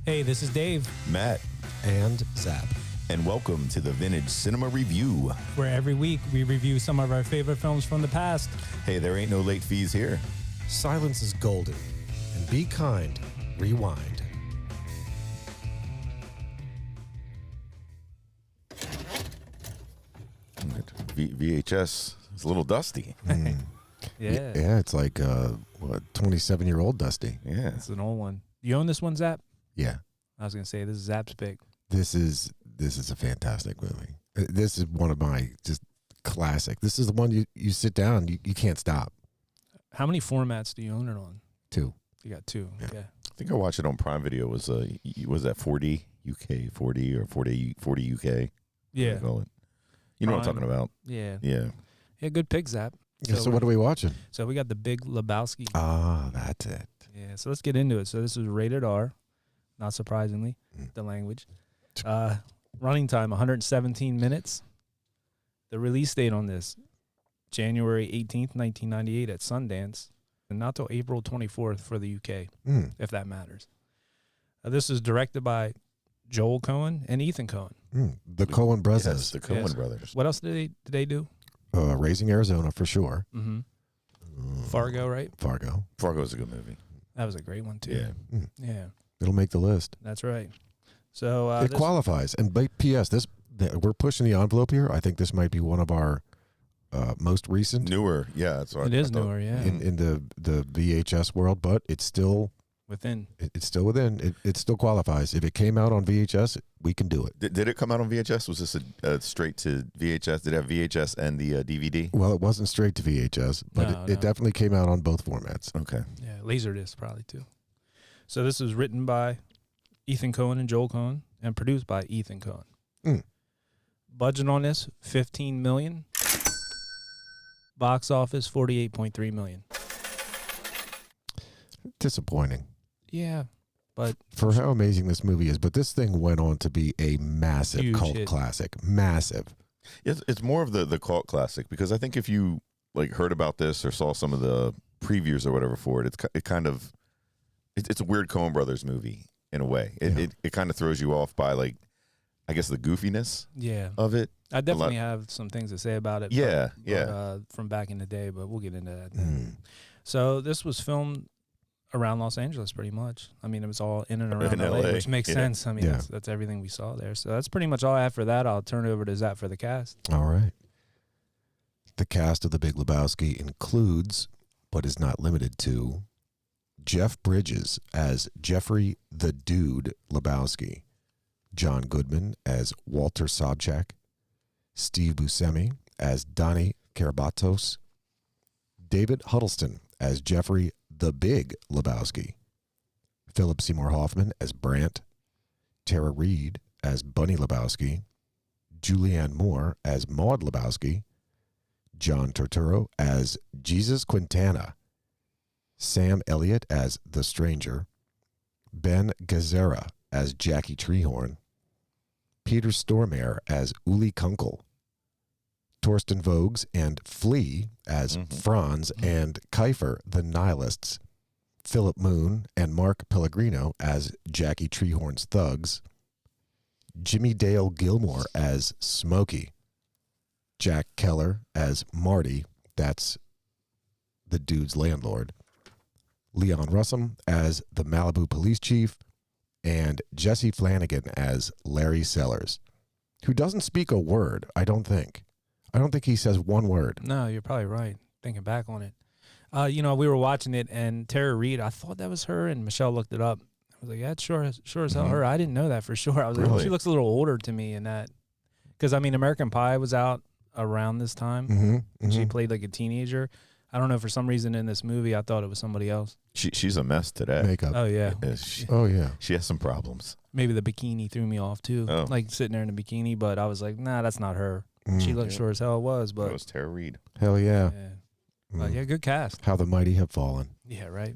Hey, this is Dave. Matt. And Zap. And welcome to the Vintage Cinema Review, where every week we review some of our favorite films from the past. Hey, there ain't no late fees here. Silence is golden. And be kind. Rewind. VHS is a little dusty. Yeah. Yeah, it's like, 27-year-old Dusty. Yeah. It's an old one. You own this one, Zap? Yeah. I was going to say, this is Zap's pick. This is a fantastic movie. This is one of my just classic. This is the one you sit down, you can't stop. How many formats do you own it on? 2. You got 2. Yeah. Okay. I think I watched it on Prime Video. Was that 4D UK 40 or 40 UK? Yeah. What do you call it? You know what I'm talking about? Yeah. Yeah. Yeah, good pick, Zap. So what are we watching? So we got the Big Lebowski. Ah, that's it. Yeah, so let's get into it. So this is rated R, not surprisingly, the language. Running time, 117 minutes. The release date on this, January 18th, 1998 at Sundance, and not till April 24th for the UK, if that matters. This is directed by Joel Coen and Ethan Coen. The Coen Brothers. Yes, the Coen Brothers. What else did they do? Raising Arizona for sure. Fargo, right? Fargo. Fargo is a good movie. That was a great one, too. Yeah. Yeah. It'll make the list. That's right. So it qualifies. And P.S., we're pushing the envelope here. I think this might be one of our most recent. Newer. Yeah. That's what it is newer, yeah. In the VHS world, but it's still within. It's still within. It still qualifies. If it came out on VHS, we can do it. Did it come out on VHS? Was this a straight to VHS? Did it have VHS and the DVD? Well, it wasn't straight to VHS, but it definitely came out on both formats. Okay. Yeah, Laserdisc probably too. So this was written by Ethan Coen and Joel Coen and produced by Ethan Coen. Budget on this, $15 million. Box office, $48.3 million. Disappointing. Yeah, but for how amazing this movie is. But this thing went on to be a massive cult classic. Massive. It's more of the cult classic, because I think if you heard about this or saw some of the previews or whatever for it, it's a weird Coen Brothers movie in a way. It kind of throws you off by I guess the goofiness of it. I definitely have some things to say about it. From back in the day, but we'll get into that. So this was filmed around Los Angeles, pretty much. I mean, it was all in and around LA, which makes sense. I mean, that's everything we saw there. So that's pretty much all I have for that. I'll turn it over to Zap for the cast. All right. The cast of The Big Lebowski includes, but is not limited to, Jeff Bridges as Jeffrey the Dude Lebowski, John Goodman as Walter Sobchak, Steve Buscemi as Donny Karabatos, David Huddleston as Jeffrey the Big Lebowski, Philip Seymour Hoffman as Brant, Tara Reid as Bunny Lebowski, Julianne Moore as Maude Lebowski, John Turturro as Jesus Quintana, Sam Elliott as The Stranger, Ben Gazzara as Jackie Treehorn, Peter Stormare as Uli Kunkel, Torsten Vogt and Flea as Franz and Kiefer the Nihilists, Philip Moon and Mark Pellegrino as Jackie Treehorn's thugs, Jimmy Dale Gilmore as Smokey, Jack Keller as Marty, that's the dude's landlord, Leon Russum as the Malibu police chief, and Jesse Flanagan as Larry Sellers, who doesn't speak a word, I don't think. I don't think he says one word. No, you're probably right, thinking back on it. We were watching it, and Tara Reid, I thought that was her, and Michelle looked it up. I was like, yeah, it's sure as hell her. I didn't know that for sure. I was like, she looks a little older to me in that. Because, I mean, American Pie was out around this time. She played like a teenager. I don't know, for some reason in this movie, I thought it was somebody else. She's a mess today. Makeup. Oh, yeah. She has some problems. Maybe the bikini threw me off, too. Like, sitting there in a bikini, but I was like, nah, that's not her. She looked sure as hell it was, but... It was Tara Reid. Hell yeah. But yeah, good cast. How the mighty have fallen. Yeah, right.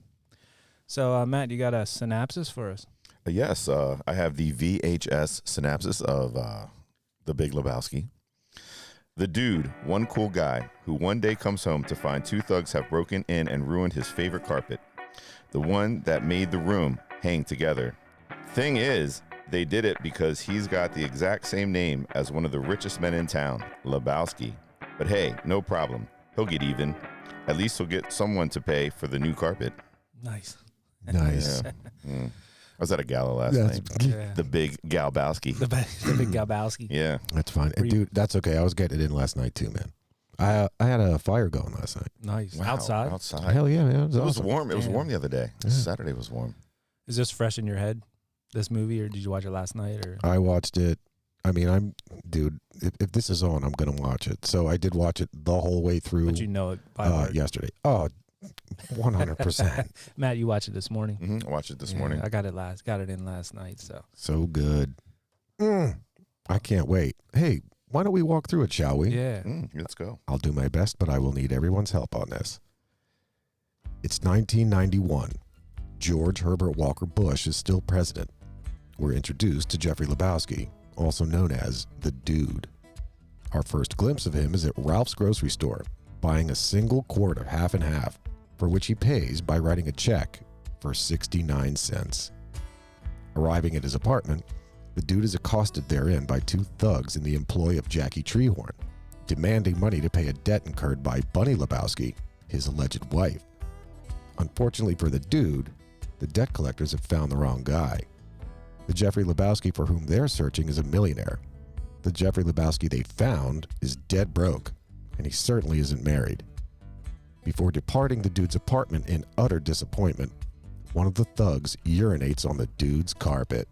So, Matt, you got a synopsis for us? Yes, I have the VHS synopsis of The Big Lebowski. The dude, one cool guy, who one day comes home to find two thugs have broken in and ruined his favorite carpet. The one that made the room hang together Thing is, they did it because he's got the exact same name as one of the richest men in town, Lebowski. But hey, no problem. He'll get even. At least he'll get someone to pay for the new carpet. Nice. Nice. I was at a gala last night. Yeah. The big Galbowski. The big Lebowski. Yeah. That's fine. And dude, that's okay. I was getting it in last night too, man. I had a fire going last night. Nice. Wow, Outside? Hell yeah, man. It was awesome. warm. It was warm the other day. Yeah. Saturday was warm. Is this fresh in your head, this movie, or did you watch it last night? Or I watched it. I mean, dude, if this is on, I'm going to watch it. So I did watch it the whole way through. But you know it by heart. Yesterday. Oh, 100%. Matt, you watched it this morning. I watched it this morning. I got it in last night. So good. I can't wait. Hey, why don't we walk through it, shall we? Yeah. Let's go. I'll do my best, but I will need everyone's help on this. It's 1991. George Herbert Walker Bush is still president. We're introduced to Jeffrey Lebowski, also known as the Dude. Our first glimpse of him is at Ralph's grocery store, buying a single quart of half and half, for which he pays by writing a check for 69 cents. Arriving at his apartment, the Dude is accosted therein by two thugs in the employ of Jackie Treehorn, demanding money to pay a debt incurred by Bunny Lebowski, his alleged wife. Unfortunately for the Dude, the debt collectors have found the wrong guy. The Jeffrey Lebowski for whom they're searching is a millionaire. The Jeffrey Lebowski they found is dead broke, and he certainly isn't married. Before departing the Dude's apartment in utter disappointment, one of the thugs urinates on the Dude's carpet.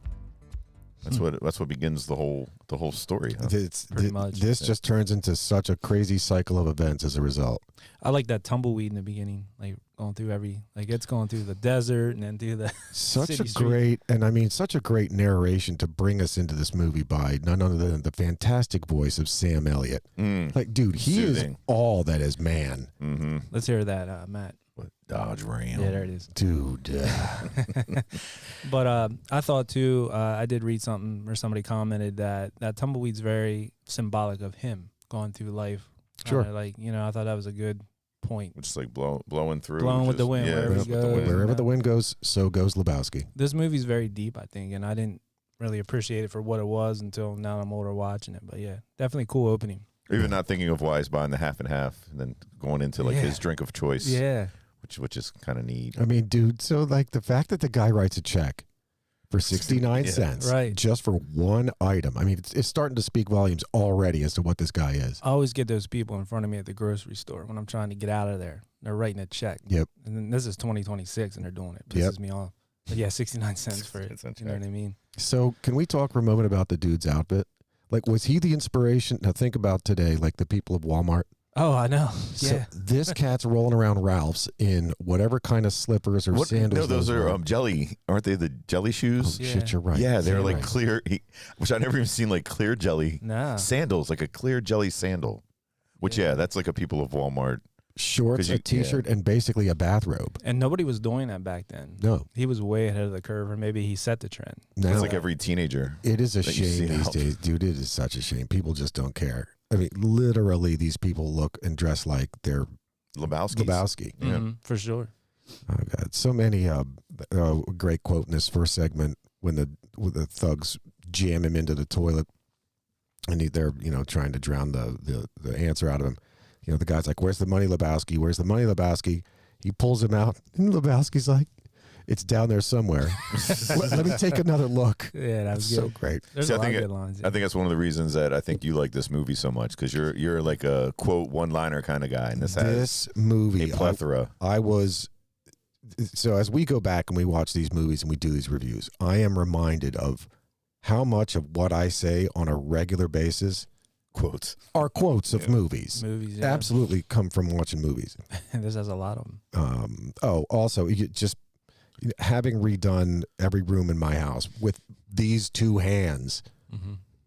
That's what begins the whole story. Huh? Pretty much. This just turns into such a crazy cycle of events as a result. I like that tumbleweed in the beginning, like going through it's going through the desert and then through the Such city a street. great, and I mean, such a great narration to bring us into this movie by none other than the fantastic voice of Sam Elliott. Like, dude, he Soothing. is all that is man. Mm-hmm. Let's hear that, Matt. Dodge Ram. Yeah, there it is. Dude. But I thought too, I did read something where somebody commented that tumbleweed's very symbolic of him going through life. Sure. I thought that was a good point. Just like blowing through. Blowing with the wind, wherever just he with the goes. wind. Wherever the wind goes, so goes Lebowski. This movie's very deep, I think, and I didn't really appreciate it for what it was until now I'm older watching it. But yeah, definitely cool opening. Even not thinking of why he's buying the half and half, and then going into like his drink of choice. Yeah. Which is kind of neat. I mean, dude, so like the fact that the guy writes a check for 69 cents right. just for one item. I mean, it's starting to speak volumes already as to what this guy is. I always get those people in front of me at the grocery store when I'm trying to get out of there. They're writing a check. Yep. And then this is 2026 and they're doing it. Pisses me off. But yeah, 69 cents for it. You know what I mean? So can we talk for a moment about the Dude's outfit? Like, was he the inspiration? Now think about today, like the people of Walmart. Oh, I know. So Yeah. this cat's rolling around Ralph's in whatever kind of slippers or sandals. No, those are were. jelly. Aren't they the jelly shoes? Oh, shit, you're right. Yeah, they're You're like right. clear. Which I've never even seen like clear jelly Nah. sandals, like a clear jelly sandal. Which that's like a people of Walmart. Shorts, a t-shirt, and basically a bathrobe. And nobody was doing that back then. No. He was way ahead of the curve, or maybe he set the trend. Now, It's like every teenager. it is a that you see shame these now. days, dude. It is such a shame. People just don't care. I mean, literally, these people look and dress like they're Lebowski. Yeah. For sure. Oh God, so many great quote in this first segment when the thugs jam him into the toilet, and they're trying to drown the answer out of him. The guy's like, "Where's the money, Lebowski? Where's the money, Lebowski?" He pulls him out, and Lebowski's like, "It's down there somewhere. let me take another look." Yeah, that was So good. great. There's See, a I lot of think good lines. I think that's one of the reasons that I think you like this movie so much, because you're like a quote one-liner kind of guy, and this has This movie, a plethora. I was so as we go back and we watch these movies and we do these reviews, I am reminded of how much of what I say on a regular basis Quotes. are quotes of movies. Movies, yeah. Absolutely come from watching movies. This has a lot of them. Also, just having redone every room in my house with these two hands,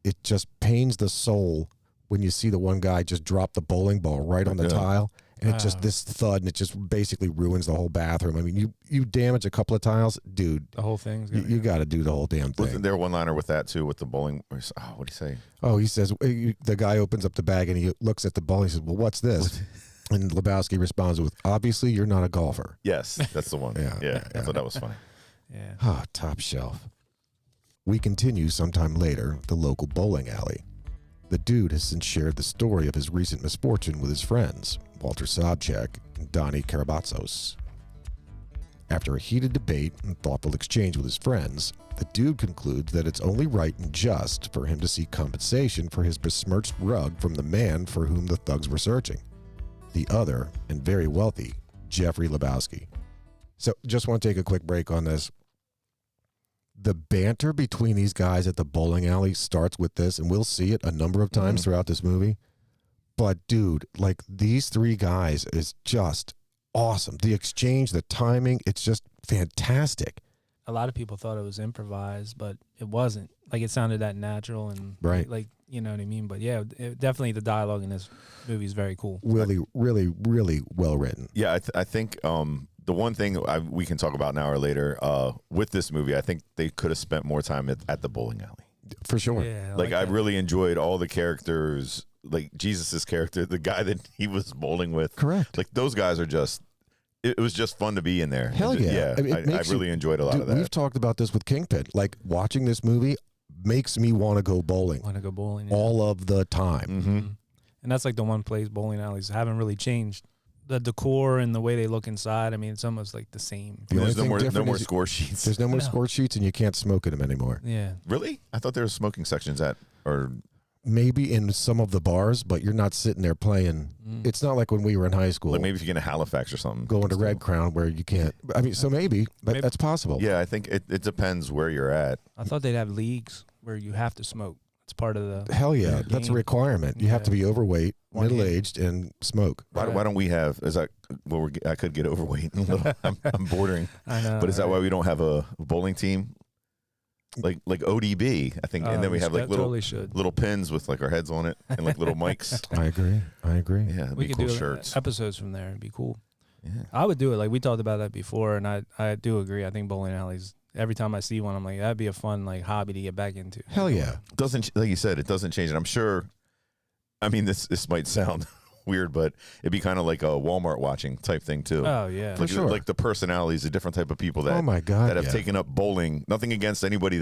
it just pains the soul when you see the one guy just drop the bowling ball right on the tile, and it just this thud, and it just basically ruins the whole bathroom. I mean, you damage a couple of tiles, dude. The whole thing's You got to do the whole damn thing. Wasn't there one-liner with that too, with the bowling? What do you say? Oh, he says, the guy opens up the bag and he looks at the ball. He says, "Well, what's this?" And Lebowski responds with, "Obviously, you're not a golfer." Yes, that's the one. Yeah, I thought that was funny. Yeah. Oh, top shelf. We continue sometime later at the local bowling alley. The dude has since shared the story of his recent misfortune with his friends, Walter Sobchak and Donny Karabatsos. After a heated debate and thoughtful exchange with his friends, the dude concludes that it's only right and just for him to seek compensation for his besmirched rug from the man for whom the thugs were searching, the other and very wealthy Jeffrey Lebowski. So just want to take a quick break on this. The banter between these guys at the bowling alley starts with this, and we'll see it a number of times throughout this movie. But dude, like, these three guys is just awesome. The exchange, the timing, it's just fantastic. A lot of people thought it was improvised, but it wasn't. Like, it sounded that natural and right. Like, you know what I mean? But yeah, definitely the dialogue in this movie is very cool. Really, really, really well written. Yeah, I think the one thing we can talk about now or later with this movie, I think they could have spent more time at the bowling alley. For sure. Yeah, I really enjoyed all the characters, like Jesus's character, the guy that he was bowling with. Correct. Like, those guys are just, it was just fun to be in there. Hell yeah. Yeah, I really enjoyed a lot of that. We've talked about this with Kingpin. Like, watching this movie makes me want to go bowling. Want to go bowling. Yeah. All of the time. Mm-hmm. And that's like the one place bowling alleys haven't really changed. The decor and the way they look inside, I mean, it's almost like the same. The only There's thing no more is score sheets. There's no more score sheets, and you can't smoke in them anymore. Yeah. Really? I thought there were smoking sections or Maybe in some of the bars, but you're not sitting there playing. It's not like when we were in high school. like maybe if you get a Halifax or something. Going to Red Crown where you can't. I mean, so maybe that's possible. Yeah, I think it depends where you're at. I thought they'd have leagues where you have to smoke. It's part of the Hell yeah, the that's a game. requirement. You have to be overweight, middle-aged, and smoke. Why don't we have? Is that well? I could get overweight. I'm bordering. I know. But is that why we don't have a bowling team? Like ODB, I think, and then we have like little pins with like our heads on it and like little mics. I agree. Yeah, it'd we be could cool do shirts. episodes from there. It'd be cool. Yeah. I would do it. Like, we talked about that before, and I do agree. I think bowling alleys, every time I see one, I'm like, that'd be a fun like hobby to get back into. Hell yeah. Doesn't, like you said, it doesn't change it. I'm sure. I mean, this might sound weird, but it'd be kind of like a Walmart watching type thing too. Oh yeah, For sure. Like the personalities, a different type of people that Oh my God, that have taken up bowling. Nothing against anybody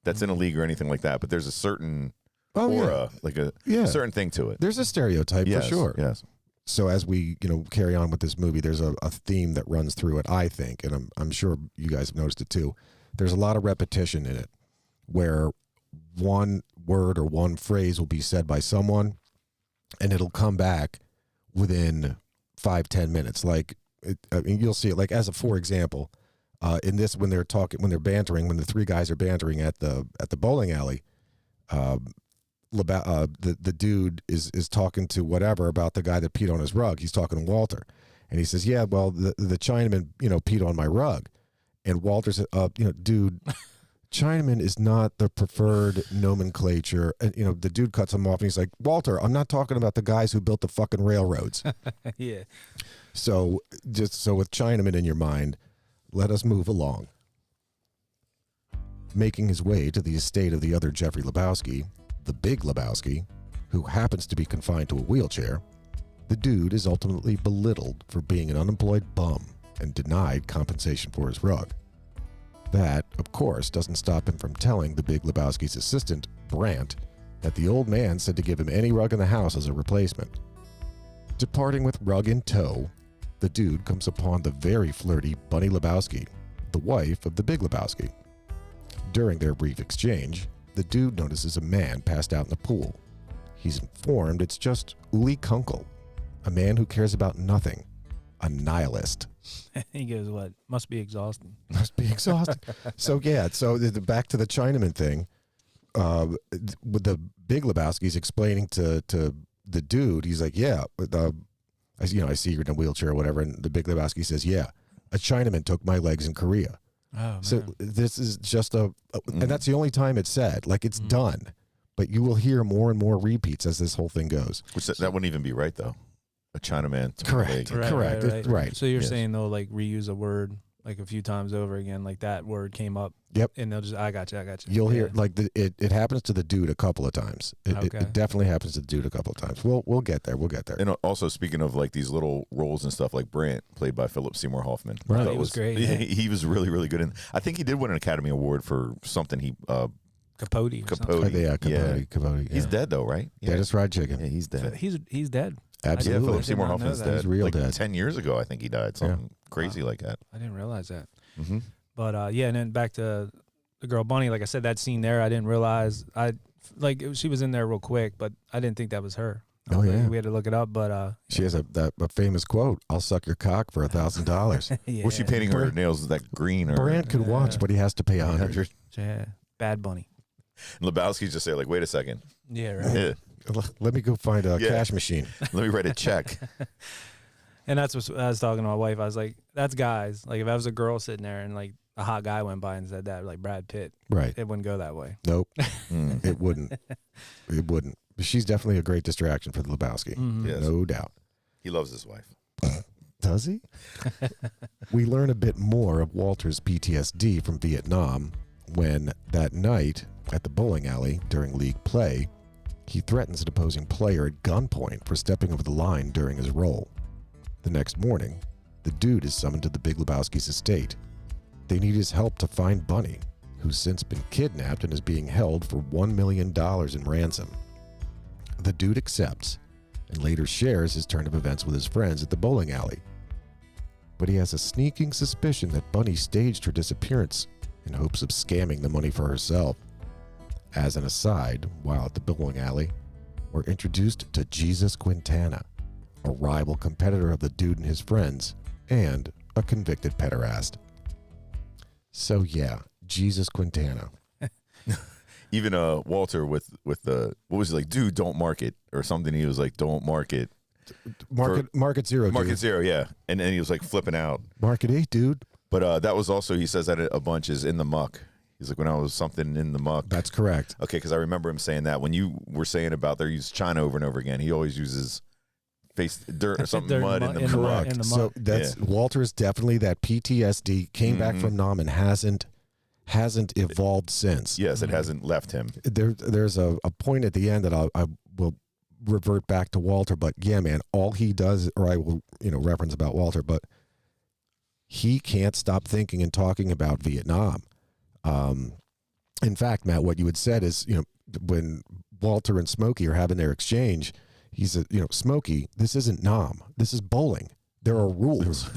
that's in a league or anything like that, but there's a certain aura, like a certain thing to it. There's a stereotype for sure. Yes. So as we carry on with this movie, there's a theme that runs through it, I think, and I'm sure you guys have noticed it too. There's a lot of repetition in it, where one word or one phrase will be said by someone, and it'll come back within 5-10 minutes. Like, I mean, you'll see it. Like, for example, in this, when they're bantering, when the three guys are bantering at the bowling alley, the dude is talking to whatever about the guy that peed on his rug. He's talking to Walter, and he says, "Yeah, well, the Chinaman, peed on my rug," and Walter said, "Dude, Chinaman is not the preferred nomenclature." And the dude cuts him off, and he's like, "Walter, I'm not talking about the guys who built the fucking railroads." yeah. So with Chinaman in your mind, let us move along. Making his way to the estate of the other Jeffrey Lebowski, the Big Lebowski, who happens to be confined to a wheelchair, the dude is ultimately belittled for being an unemployed bum and denied compensation for his rug. That, of course, doesn't stop him from telling the Big Lebowski's assistant, Brant, that the old man said to give him any rug in the house as a replacement. Departing with rug in tow, the dude comes upon the very flirty Bunny Lebowski, the wife of the Big Lebowski. During their brief exchange, the dude notices a man passed out in the pool. He's informed it's just Uli Kunkel, a man who cares about nothing, a nihilist. He goes, "What? Must be exhausting." Must be exhausting. So back to the Chinaman thing. With the Big Lebowski's explaining to the dude, he's like, "Yeah, I see you're in a wheelchair or whatever," and the Big Lebowski says, "Yeah, a Chinaman took my legs in Korea." Oh, so man. this is just and that's the only time it's said. Like, it's done, but you will hear more and more repeats as this whole thing goes. Which that wouldn't even be right though. A Chinaman. Correct. Right, Correct. right. Right. So you're Yes. saying they'll like reuse a word like a few times over again. Like that word came up. Yep. And they'll just, I got you. You'll hear like it happens to the dude a couple of times. It definitely happens to the dude a couple of times. We'll get there. We'll get there. And also speaking of like these little roles and stuff, like Brant, played by Philip Seymour Hoffman. Right, he was great. He was really, really good. I think he did win an Academy Award for something. Capote. Capote. Yeah, Capote. Yeah. He's dead though, right? Yeah, that's right, chicken. Yeah, he's dead. He's dead. Absolutely. Yeah, Philip Seymour Hoffman's dead. He's real like dead. 10 years ago, I think he died. Something crazy like that. I didn't realize that. Mm-hmm. But and then back to the girl Bunny. Like I said, that scene there, I didn't realize. She was in there real quick, but I didn't think that was her. Oh yeah, we had to look it up. But she has a famous quote: "I'll suck your cock for $1,000." Was she painting her nails that green? Or Brant could watch, but he has to pay $100. Yeah, bad Bunny. And Lebowski just say like, "Wait a second." Yeah, right. Yeah. Let me go find a cash machine. Let me write a check. And that's what I was talking to my wife. I was like, "That's guys. Like if I was a girl sitting there and like a hot guy went by and said that, like Brad Pitt, right? It wouldn't go that way. Nope, it wouldn't. It wouldn't. But she's definitely a great distraction for the Lebowski. Yes. No doubt. He loves his wife. Does he? We learn a bit more of Walter's PTSD from Vietnam when that night at the bowling alley during league play, he threatens an opposing player at gunpoint for stepping over the line during his role. The next morning, the dude is summoned to the Big Lebowski's estate. They need his help to find Bunny, who's since been kidnapped and is being held for $1 million in ransom. The dude accepts and later shares his turn of events with his friends at the bowling alley. But he has a sneaking suspicion that Bunny staged her disappearance in hopes of scamming the money for herself. As an aside, while at the bowling alley, we're introduced to Jesus Quintana, a rival competitor of the dude and his friends, and a convicted pederast. So yeah, Jesus Quintana. Even Walter with the, what was he like, dude, don't mark it or something. He was like, don't mark it. Market zero. Market dude. zero, yeah. And then he was like flipping out. Market 8, dude. But that was also, he says that a bunch, is in the muck. He's like, when I was something in the muck. That's correct. Okay, because I remember him saying that when you were saying about they use China over and over again. He always uses face dirt or something, mud in the muck. Correct. So that's Walter is definitely that PTSD, came back from Nam and hasn't evolved since. Yes, it hasn't left him. There's a point at the end that I will revert back to Walter, but yeah, man, all he does, or I will reference about Walter, but he can't stop thinking and talking about Vietnam. In fact, Matt, what you had said is, when Walter and Smokey are having their exchange, he said, Smokey, this isn't Nam, this is bowling. There are rules.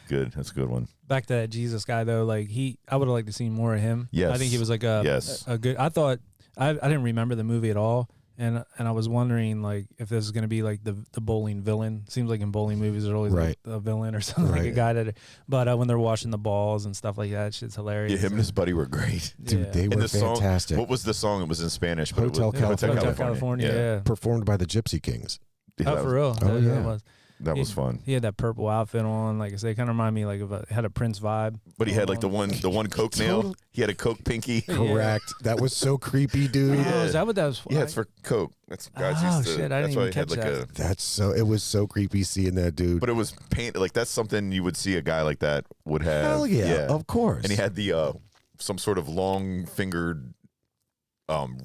Good, that's a good one. Back to that Jesus guy though, like I would have liked to see more of him. Yes, I think he was like a good. I thought I didn't remember the movie at all, and I was wondering like if this is gonna be like the bowling villain. Seems like in bowling movies there's always like a villain or something, like a guy that. But when they're washing the balls and stuff like that, shit's hilarious. Yeah, him and his buddy were great, dude. They were fantastic. Song, what was the song? It was in Spanish. But Hotel California. Yeah. Performed by the Gypsy Kings. Yeah, for real. Oh yeah. That was fun. He had that purple outfit on, like I say, kind of remind me like of had a Prince vibe. But he had like the one Coke nail. He had a Coke pinky. Correct. That was so creepy, dude. Oh, is that what that was for? Yeah, it's for Coke. That's guys used to. Shit, I didn't even catch that. That's so. It was so creepy seeing that dude. But it was painted like that's something you would see a guy like that would have. Hell yeah, of course. And he had the some sort of long fingered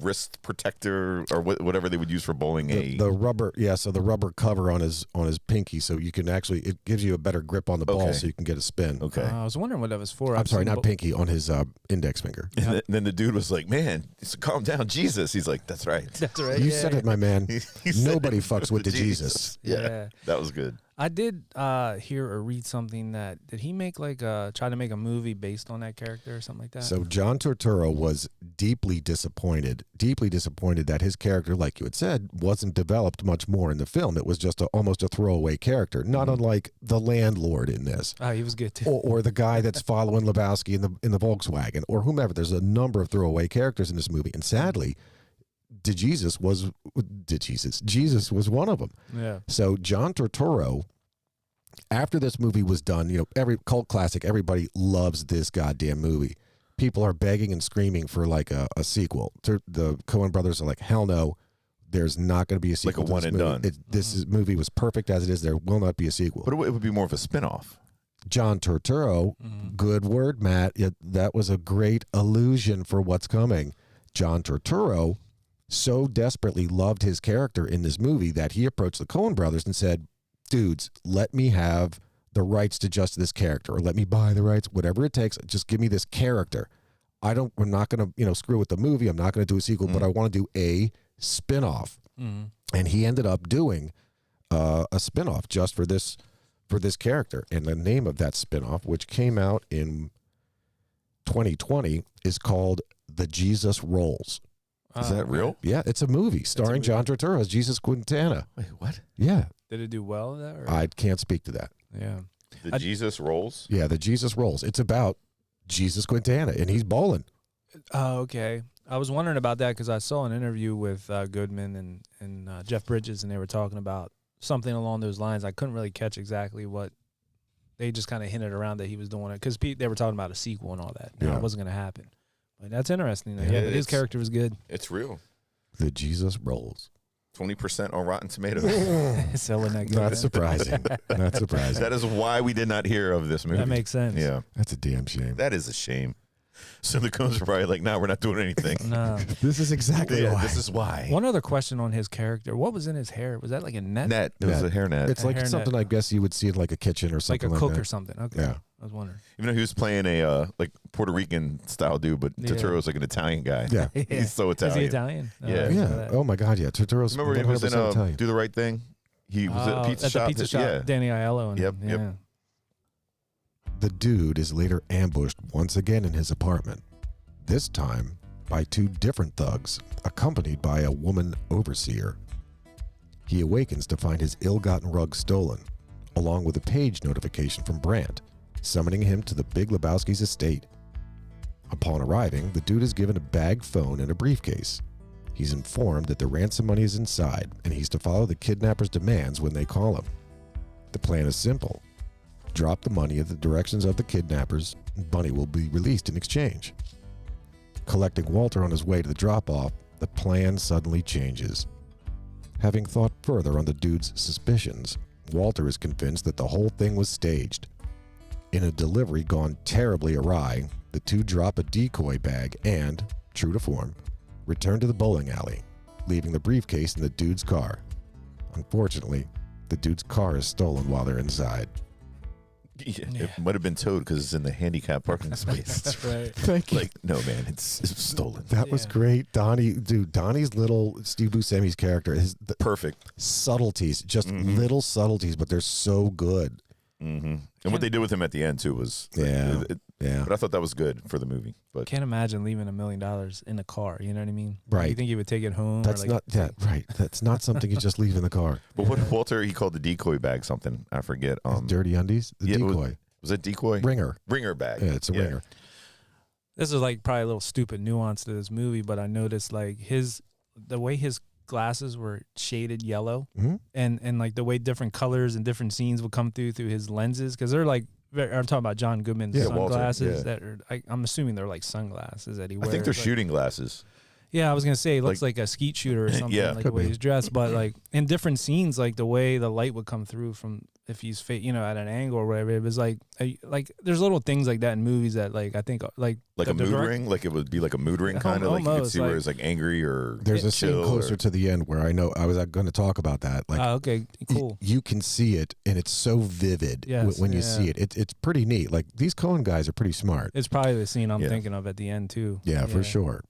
wrist protector or whatever they would use for bowling. The rubber, so the rubber cover on his pinky, so you can actually, it gives you a better grip on the ball, so you can get a spin. Okay. I was wondering what that was for. I'm sorry, not pinky, on his index finger. And then the dude was like, "Man, calm down, Jesus." He's like, "That's right. That's right." You said it, my man. Nobody fucks with the Jesus. Yeah, that was good. I did hear or read something that did he make like try to make a movie based on that character or something like that? So John Turturro was deeply disappointed that his character, like you had said, wasn't developed much more in the film. It was just almost a throwaway character, not unlike the landlord in this. Oh, he was good too. Or the guy that's following Lebowski in the Volkswagen, or whomever. There's a number of throwaway characters in this movie, and sadly, Jesus was one of them. Yeah. So John Turturro, after this movie was done, every cult classic, everybody loves this goddamn movie. People are begging and screaming for like a sequel. The Coen brothers are like, hell no, there's not going to be a sequel. Like a one and done. This movie was perfect as it is. There will not be a sequel. But it would be more of a spinoff. John Turturro, good word, Matt. That was a great allusion for what's coming. John Turturro so desperately loved his character in this movie that he approached the Coen brothers and said, dudes, let me have the rights to just this character, or let me buy the rights, whatever it takes. Just give me this character. I'm not going to, screw with the movie. I'm not going to do a sequel, but I want to do a spinoff. And he ended up doing a spinoff just for this character. And the name of that spinoff, which came out in 2020, is called The Jesus Rolls. Is that real? Yeah, it's a movie starring John Turturro as Jesus Quintana. Wait, what? Yeah. Did it do well? That, or? I can't speak to that. Yeah. The Jesus Rolls? Yeah, The Jesus Rolls. It's about Jesus Quintana, and he's bowling. Oh, okay. I was wondering about that because I saw an interview with Goodman and Jeff Bridges, and they were talking about something along those lines. I couldn't really catch exactly what. They just kind of hinted around that he was doing it because they were talking about a sequel and all that. Yeah. It wasn't going to happen. But that's interesting. Yeah, but his character was good. It's real. The Jesus Rolls. 20% on Rotten Tomatoes. Selling that good. Not surprising. Not surprising. That is why we did not hear of this movie. That makes sense. Yeah. That's a damn shame. That is a shame. So the Coens are probably like, no, we're not doing anything. No. This is exactly why. This is why. One other question on his character. What was in his hair? Was that like a net? Net. It was a hairnet. It's like something I guess you would see in like a kitchen or something like a cook that. or something. Okay. Yeah. I was wondering. Even though he was playing a like Puerto Rican style dude, but Turturro's like an Italian guy. Yeah. He's so Italian. Is he Italian? Yeah. Yeah. Oh my God. Yeah. Turturro's. Remember he was in Italian. Do the Right Thing? He was at a pizza shop. The pizza shop. Yeah. Danny Aiello. And, Yep, yeah. yep. The dude is later ambushed once again in his apartment, this time by two different thugs, accompanied by a woman overseer. He awakens to find his ill-gotten rug stolen, along with a page notification from Brandt, summoning him to the Big Lebowski's estate. Upon arriving, the dude is given a bag phone and a briefcase. He's informed that the ransom money is inside, and he's to follow the kidnapper's demands when they call him. The plan is simple. Drop the money at the directions of the kidnappers, and Bunny will be released in exchange. Collecting Walter on his way to the drop-off, the plan suddenly changes. Having thought further on the dude's suspicions, Walter is convinced that the whole thing was staged. In a delivery gone terribly awry, the two drop a decoy bag and, true to form, return to the bowling alley, leaving the briefcase in the dude's car. Unfortunately, the dude's car is stolen while they're inside. Yeah, it might have been towed because it's in the handicap parking space. That's right. Thank you. Like, no, man, it's stolen. That was great. Donnie's little Steve Buscemi's character, the Perfect. subtleties, just little subtleties, but they're so good. Mm-hmm. And what they did with him at the end, too, was... Yeah. But I thought that was good for the movie. But Can't imagine leaving $1 million in a car. You know what I mean? Right. You think he would take it home? That's not right. That's not something you just leave in the car. But what Walter, he called the decoy bag something. I forget. Dirty undies? The yeah, decoy. Was it decoy? Ringer. Ringer bag. Yeah, it's a ringer. This is like probably a little stupid nuance to this movie, but I noticed like the way his glasses were shaded yellow, and like the way different colors and different scenes would come through his lenses, because they're like, I'm talking about John Goodman's sunglasses. Walter, that are, I'm assuming they're like sunglasses that he wears. I think they're shooting glasses. Yeah, I was gonna say it looks like a skeet shooter or something, like the way he's dressed. But like in different scenes, like the way the light would come through from if he's at an angle or whatever, it was like there's little things like that in movies that like I think like a mood ring, like it would be like a mood ring kind of like you could see where it's like angry or there's a scene closer to the end where I know I was going to talk about that. Like, okay, cool. You can see it, and it's so vivid when you see it. It's pretty neat. Like these Coen guys are pretty smart. It's probably the scene I'm thinking of at the end too. Yeah, for sure.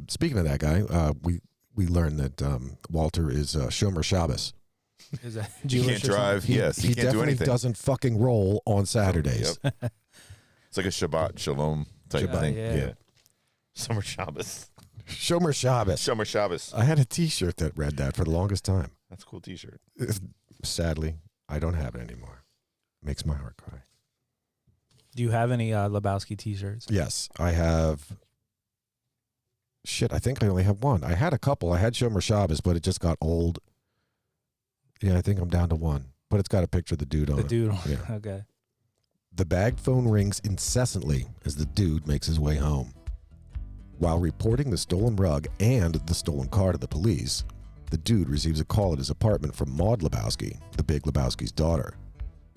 Speaking of that guy, we learned that Walter is Shomer Shabbos. Is that he can't drive. He can't do anything. He definitely doesn't fucking roll on Saturdays. Yep. It's like a Shabbat Shalom type thing. Yeah. Summer Shabbos. Shomer Shabbos. Shomer Shabbos. I had a T-shirt that read that for the longest time. That's a cool T-shirt. Sadly, I don't have it anymore. Makes my heart cry. Do you have any Lebowski T-shirts? Yes, I have. Shit, I think I only have one. I had a couple. I had Shomer Shabbos, but it just got old. Yeah, I think I'm down to one. But it's got a picture of the dude on it. The dude on it. Yeah. Okay. The bag phone rings incessantly as the dude makes his way home. While reporting the stolen rug and the stolen car to the police, the dude receives a call at his apartment from Maude Lebowski, the Big Lebowski's daughter.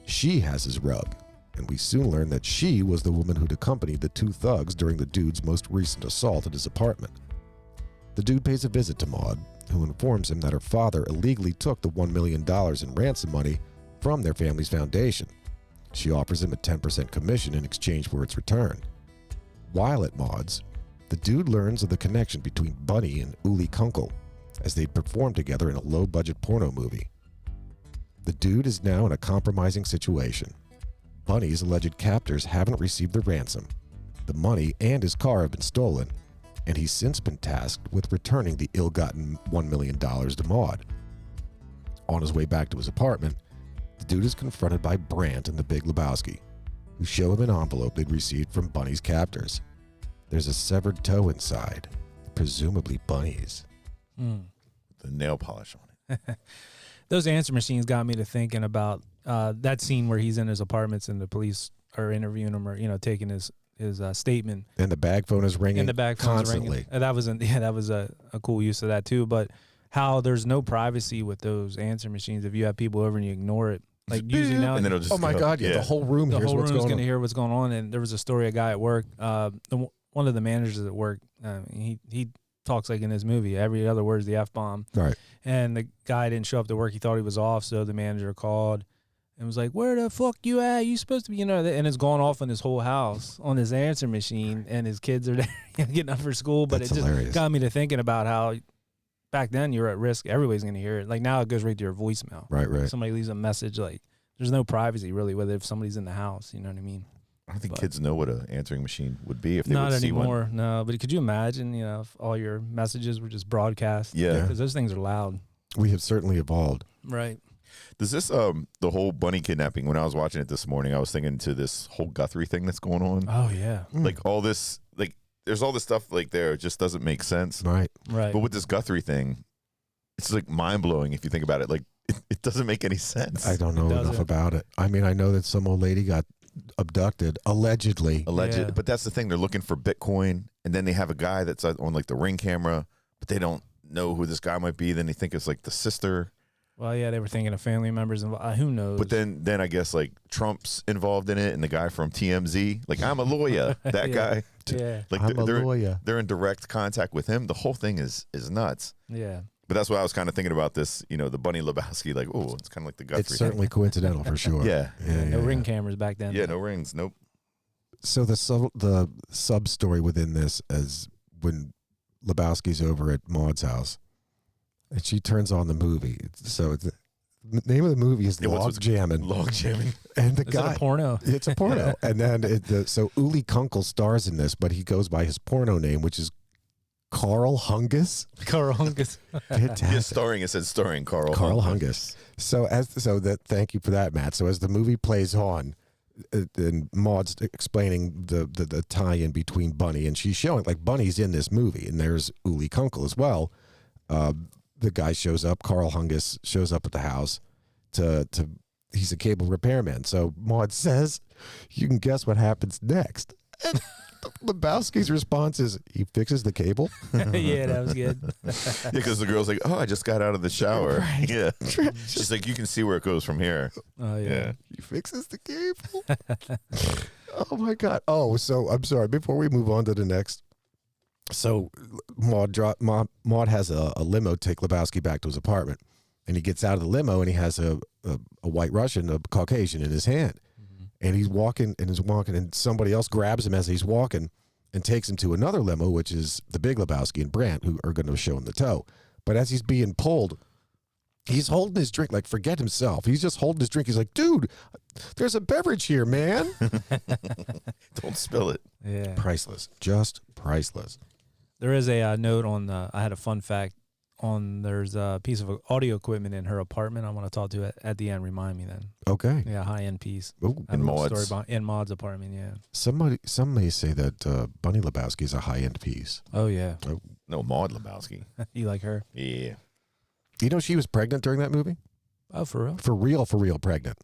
She has his rug, and we soon learn that she was the woman who'd accompanied the two thugs during the dude's most recent assault at his apartment. The dude pays a visit to Maude, who informs him that her father illegally took the $1 million in ransom money from their family's foundation. She offers him a 10% commission in exchange for its return. While at Maude's, the dude learns of the connection between Bunny and Uli Kunkel, as they'd performed together in a low-budget porno movie. The dude is now in a compromising situation. Bunny's alleged captors haven't received the ransom. The money and his car have been stolen, and he's since been tasked with returning the ill-gotten $1 million to Maude. On his way back to his apartment, the dude is confronted by Brandt and the Big Lebowski, who show him an envelope they'd received from Bunny's captors. There's a severed toe inside, presumably Bunny's. The nail polish on it. Those answer machines got me to thinking about that scene where he's in his apartments and the police are interviewing him, or taking his statement. And the bag phone is ringing And the bag phone's constantly. ringing. And that was a cool use of that too. But how there's no privacy with those answer machines if you have people over and you ignore it. Like usually now, And then it'll just Oh my go. God! Yeah, the whole room the hears whole what's room's going going to on. hear what's going on. And there was a story, a guy at work, one of the managers at work, he talks like in his movie, every other word is the F-bomb. Right. And the guy didn't show up to work. He thought he was off, so the manager called and was like, "Where the fuck you at? You supposed to be, and it's going off in his whole house on his answer machine, and his kids are there getting up for school. But That's it just hilarious. got me to thinking about how back then you're at risk. Everybody's going to hear it. Like now it goes right to your voicemail. Right. Somebody leaves a message, like there's no privacy really, whether if somebody's in the house, you know what I mean? I don't think kids know what an answering machine would be if they Not would see one. anymore, no. But could you imagine, if all your messages were just broadcast? Yeah. Because those things are loud. We have certainly evolved. Right. Does this the whole bunny kidnapping? When I was watching it this morning, I was thinking to this whole Guthrie thing that's going on. Oh, yeah. Like all this, like there's all this stuff like there. It just doesn't make sense. Right. Right. But with this Guthrie thing, it's like mind blowing if you think about it. Like it doesn't make any sense. I don't know Does enough it? about it. I mean, I know that some old lady got abducted, allegedly. Alleged, Yeah. but that's the thing. They're looking for Bitcoin, and then they have a guy that's on like the Ring camera, but they don't know who this guy might be. Then they think it's like the sister. Well, yeah, they were thinking of family members. And who knows? But then I guess like Trump's involved in it, and the guy from TMZ, like I'm a lawyer, that Yeah. guy. Yeah. Like I'm a lawyer. they're in direct contact with him. The whole thing is nuts. Yeah. But that's why I was kind of thinking about this, the Bunny Lebowski, like, oh, it's kind of like the Guthrie. It's certainly coincidental for sure. Yeah. No ring cameras back then. Yeah, no rings. Nope. So the sub story within this is when Lebowski's over at Maude's house, and she turns on the movie. So the name of the movie is Logjamming. Logjamming. And the Is guy, it a porno? it's a porno. And then so Uli Kunkel stars in this, but he goes by his porno name, which is Carl Hungus. Carl Hungus. Fantastic. It said starring Carl Hungus. Thank you for that, Matt. So as the movie plays on, and Maude's explaining the tie-in between Bunny, and she's showing like Bunny's in this movie, and there's Uli Kunkel as well. The guy shows up, Carl Hungus shows up at the house he's a cable repairman. So Maude says, you can guess what happens next. And Lebowski's response is, he fixes the cable. Yeah, that was good. Yeah, because the girl's like, oh, I just got out of the shower. Right. Yeah. She's like, you can see where it goes from here. Oh, yeah. Yeah. He fixes the cable. Oh my God. Oh, so I'm sorry. Before we move on to the next, so Maude has a limo take Lebowski back to his apartment, and he gets out of the limo and he has a white Russian, a Caucasian in his hand, and he's walking, and somebody else grabs him as he's walking and takes him to another limo, which is the Big Lebowski and Brandt, who are going to show him the toe. But as he's being pulled, he's holding his drink, like forget himself. He's just holding his drink. He's like, dude, there's a beverage here, man. Don't spill it. Yeah. Priceless. Just priceless. There is a note on I had a fun fact on there's a piece of audio equipment in her apartment I want to talk to at the end. Remind me then. Okay. Yeah, high-end piece. Ooh, I have a little Maude's. story in Maude's apartment, yeah. some may say that Bunny Lebowski is a high-end piece. Oh, yeah. No, Maude Lebowski. You like her? Yeah. You know she was pregnant during that movie? Oh, for real? For real pregnant.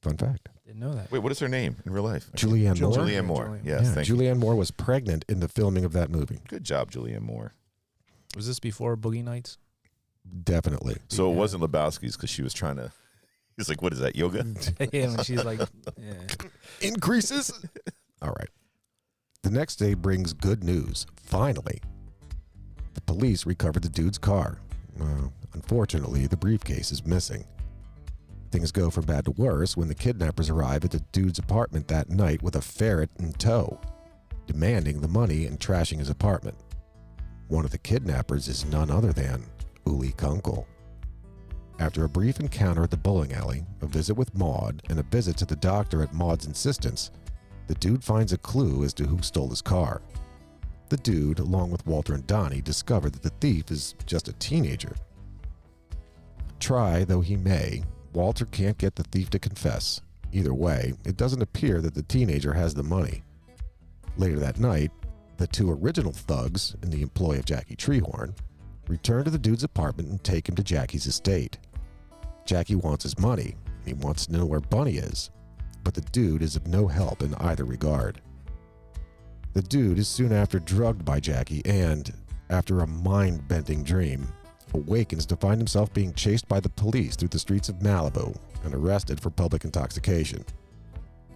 Fun fact. Didn't know that. Wait, what is her name in real life? Julianne Moore. Julianne Moore. Yes, thank you. Julianne Moore was pregnant in the filming of that movie. Good job, Julianne Moore. Was this before Boogie Nights? Definitely. So it Yeah. wasn't Lebowski's because she was trying to He's like, what is that, yoga? Yeah, when she's like, yeah. Increases. All right. The next day brings good news. Finally, the police recovered the dude's car. Unfortunately, the briefcase is missing. Things go from bad to worse when the kidnappers arrive at the dude's apartment that night with a ferret in tow, demanding the money and trashing his apartment. One of the kidnappers is none other than Uli Kunkel. After a brief encounter at the bowling alley, a visit with Maude, and a visit to the doctor at Maude's insistence, the dude finds a clue as to who stole his car. The dude, along with Walter and Donny, discover that the thief is just a teenager. Try though he may, Walter can't get the thief to confess. Either way, it doesn't appear that the teenager has the money. Later that night, the two original thugs, in the employ of Jackie Treehorn, return to the dude's apartment and take him to Jackie's estate. Jackie wants his money, and he wants to know where Bunny is, but the dude is of no help in either regard. The dude is soon after drugged by Jackie and, after a mind-bending dream, awakens to find himself being chased by the police through the streets of Malibu and arrested for public intoxication.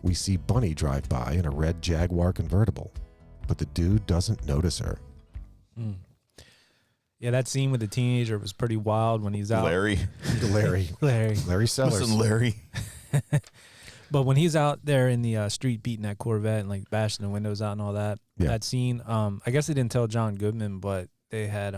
We see Bunny drive by in a red Jaguar convertible, but the dude doesn't notice her. Yeah, that scene with the teenager was pretty wild when he's out. Larry Sellers. Listen, Larry. But when he's out there in the street beating that Corvette and like bashing the windows out and all that, that scene, I guess they didn't tell John Goodman, but they had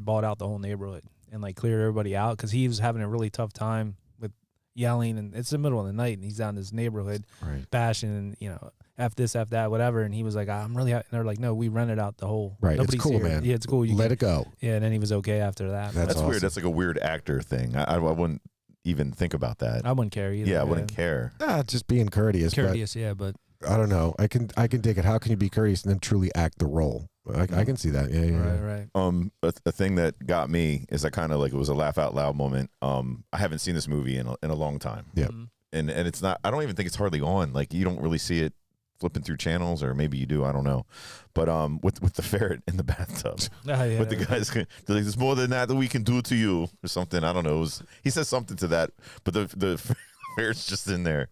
bought out the whole neighborhood and like cleared everybody out because he was having a really tough time with yelling, and it's the middle of the night and he's out in this neighborhood bashing and, you know, F this, F that, whatever. And he was like, I'm really, and they're like, no, we rented out the whole. Right, it's cool, here. man. Yeah, it's cool. Let it go. Yeah, and then he was okay after that. That's awesome. weird. That's like a weird actor thing. I wouldn't even think about that. I wouldn't care either. Yeah, I wouldn't care. Just being courteous. Courteous, yeah, but I don't know. I can dig it. How can you be courteous and then truly act the role? I can see that. Yeah. Right. A thing that got me is I kind of like, it was a laugh out loud moment. I haven't seen this movie in a long time. Yeah. And it's not, I don't even think it's hardly on. Like, you don't really see it flipping through channels, or maybe you do, I don't know. But with the ferret in the bathtub, with the guys, they're like, there's more than that we can do to you, or something. I don't know. He says something to that, but the ferret's just in there.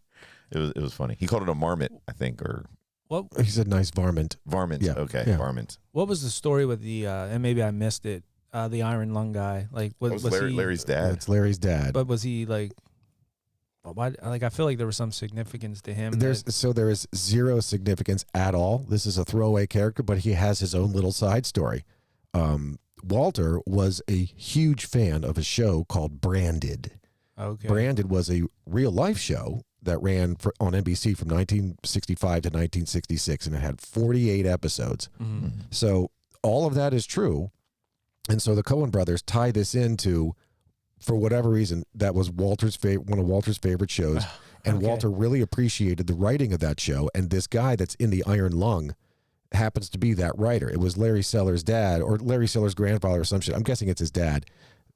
It was funny. He called it a marmot, I think, or what? He said nice varmint. Varmint. Yeah. Okay, Yeah. varmint. What was the story with the and maybe I missed it? The iron lung guy, like was Larry's dad. It's Larry's dad. But was he like? Why? Like, I feel like there was some significance to him. There is zero significance at all. This is a throwaway character, but he has his own little side story. Walter was a huge fan of a show called Branded. Okay. Branded was a real life show that ran on NBC from 1965 to 1966, and it had 48 episodes. Mm-hmm. So all of that is true, and so the Coen brothers tie this into, for whatever reason, that was one of Walter's favorite shows, and Walter really appreciated the writing of that show. And this guy that's in the iron lung happens to be that writer. It was Larry Sellers' dad, or Larry Sellers' grandfather, or some shit. I'm guessing it's his dad.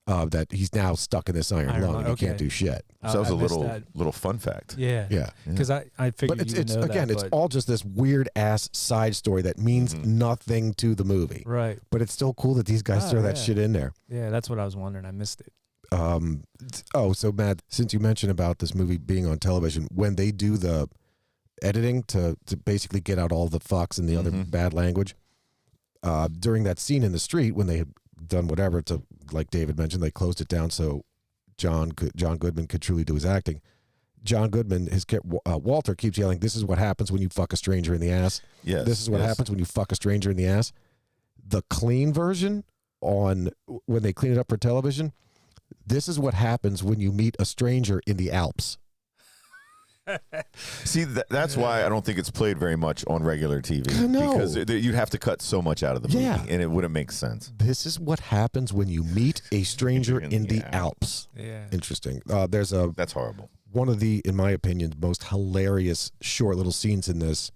That he's now stuck in this iron lung and he can't do shit. So that was a little fun fact. Yeah. Because I figured. But it's know again, that, it's all just this weird ass side story that means nothing to the movie. right. But it's still cool that these guys throw that shit in there. Yeah, that's what I was wondering. I missed it. So Matt, since you mentioned about this movie being on television, when they do the editing to basically get out all the fucks and the other bad language, during that scene in the street when they had done whatever to, like David mentioned, they closed it down so John Goodman could truly do his acting. John Goodman, Walter keeps yelling, "This is what happens when you fuck a stranger in the ass." Yes, this is what happens when you fuck a stranger in the ass. The clean version when they clean it up for television, this is what happens when you meet a stranger in the Alps. See, that's why I don't think it's played very much on regular TV. No. Because you'd have to cut so much out of the movie, and it wouldn't make sense. This is what happens when you meet a stranger in the Alps. Yeah. Interesting. That's horrible. One of the, in my opinion, most hilarious short little scenes in this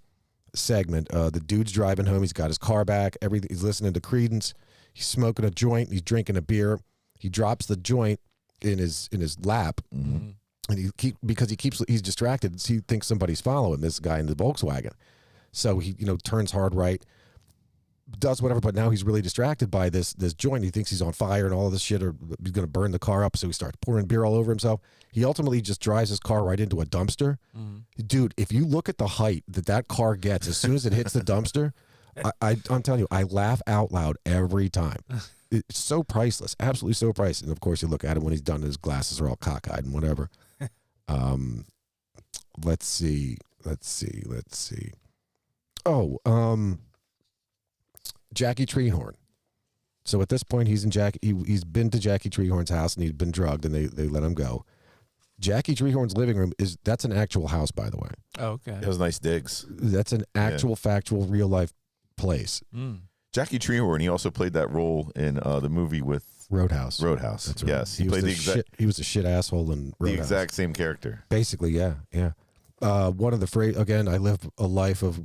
segment. The dude's driving home. He's got his car back. He's listening to Creedence. He's smoking a joint. He's drinking a beer. He drops the joint in his lap. Mm-hmm. And he's distracted. He thinks somebody's following this guy in the Volkswagen. So he, turns hard right. does whatever, but now he's really distracted by this joint. He thinks he's on fire and all of this shit, or he's going to burn the car up, so he starts pouring beer all over himself. He ultimately just drives his car right into a dumpster. Dude, if you look at the height that car gets as soon as it hits the dumpster, I'm telling you, I laugh out loud every time. It's so priceless, absolutely so priceless. And of course, you look at him when he's done, his glasses are all cockeyed and whatever. Let's see. Oh, Jackie Treehorn. So at this point, he's been to Jackie Treehorn's house and he's been drugged, and they let him go. Jackie Treehorn's living room that's an actual house, by the way. Oh, okay. It was nice digs. That's an actual, factual, real life place. Jackie Treehorn. He also played that role in the movie with Roadhouse. That's right. Yes, he played he was a shit asshole in Roadhouse. The exact same character. Basically, yeah. One of the phrase again. I live a life of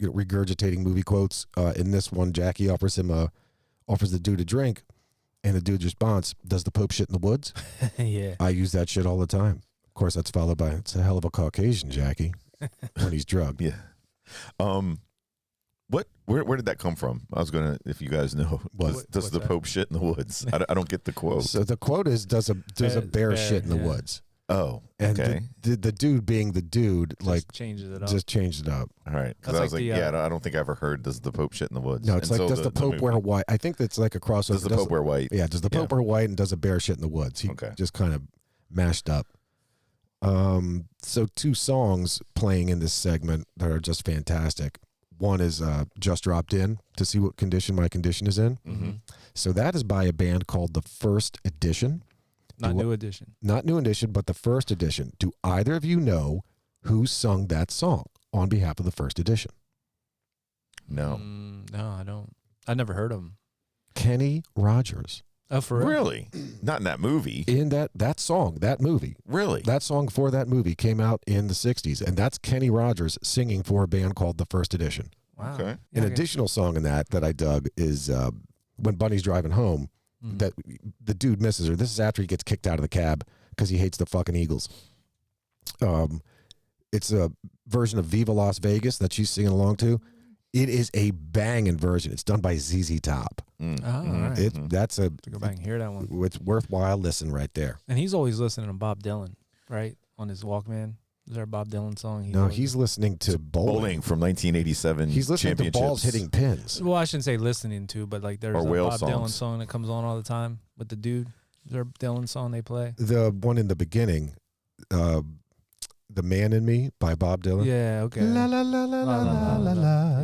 regurgitating movie quotes. In this one, Jackie offers the dude a drink, and the dude responds, "Does the Pope shit in the woods?" Yeah. I use that shit all the time. Of course, that's followed by, "It's a hell of a Caucasian, Jackie," when he's drugged. Yeah. Where did that come from? I was gonna, if you guys know, does the Pope shit in the woods? I don't get the quote. So the quote is, "Does a bear shit in the woods?" Oh, and okay. the dude being the dude, just changes it up. Just changed it up. All right, because I was I don't think I ever heard, "Does the Pope shit in the woods?" No, it's like, does the Pope wear white? I think that's like a crossover. Does the Pope wear white? Yeah, does the Pope wear white, and does a bear shit in the woods? He just kind of mashed up. So 2 songs playing in this segment that are just fantastic. One is Just Dropped In to see what condition my condition is in. So that is by a band called The First Edition. Not New Edition. Not New Edition, but The First Edition. Do either of you know who sung that song on behalf of The First Edition? No. No, I don't. I never heard of him. Kenny Rogers. Oh, for real? Really? Not in that movie. In that song, that movie. Really? That song for that movie came out in the 60s, and that's Kenny Rogers singing for a band called The First Edition. Wow. Okay. An additional song in that I dug is when Bunny's driving home, that the dude misses her. This is after he gets kicked out of the cab because he hates the fucking Eagles. It's a version of Viva Las Vegas that she's singing along to. It is a banging version. It's done by ZZ Top. Oh, all right. That's a go back and hear that one. It's worthwhile listen right there. And he's always listening to Bob Dylan, right? On his Walkman. Is there a Bob Dylan song? He's listening to Bowling from 1987. He's listening to Balls Hitting Pins. Well, I shouldn't say listening to, but like there's a Bob Dylan song that comes on all the time with the dude. Is there a Dylan song they play? The one in the beginning, The Man in Me by Bob Dylan. Yeah, okay. La la la la la la la la.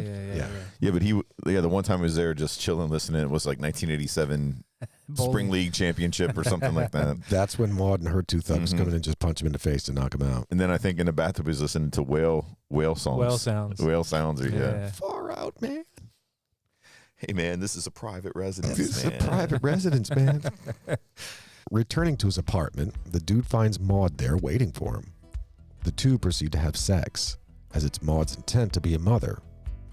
Yeah, but the one time he was there just chilling, listening. It was like 1987 Spring League Championship or something like that. That's when Maude and her 2 thugs come in and just punch him in the face to knock him out. And then I think in the bathtub he was listening to whale songs. Whale sounds. Yeah. Far out, man. Hey, man, this is a private residence. This is a private residence, man. Returning to his apartment, the dude finds Maude there waiting for him. The 2 proceed to have sex, as it's Maude's intent to be a mother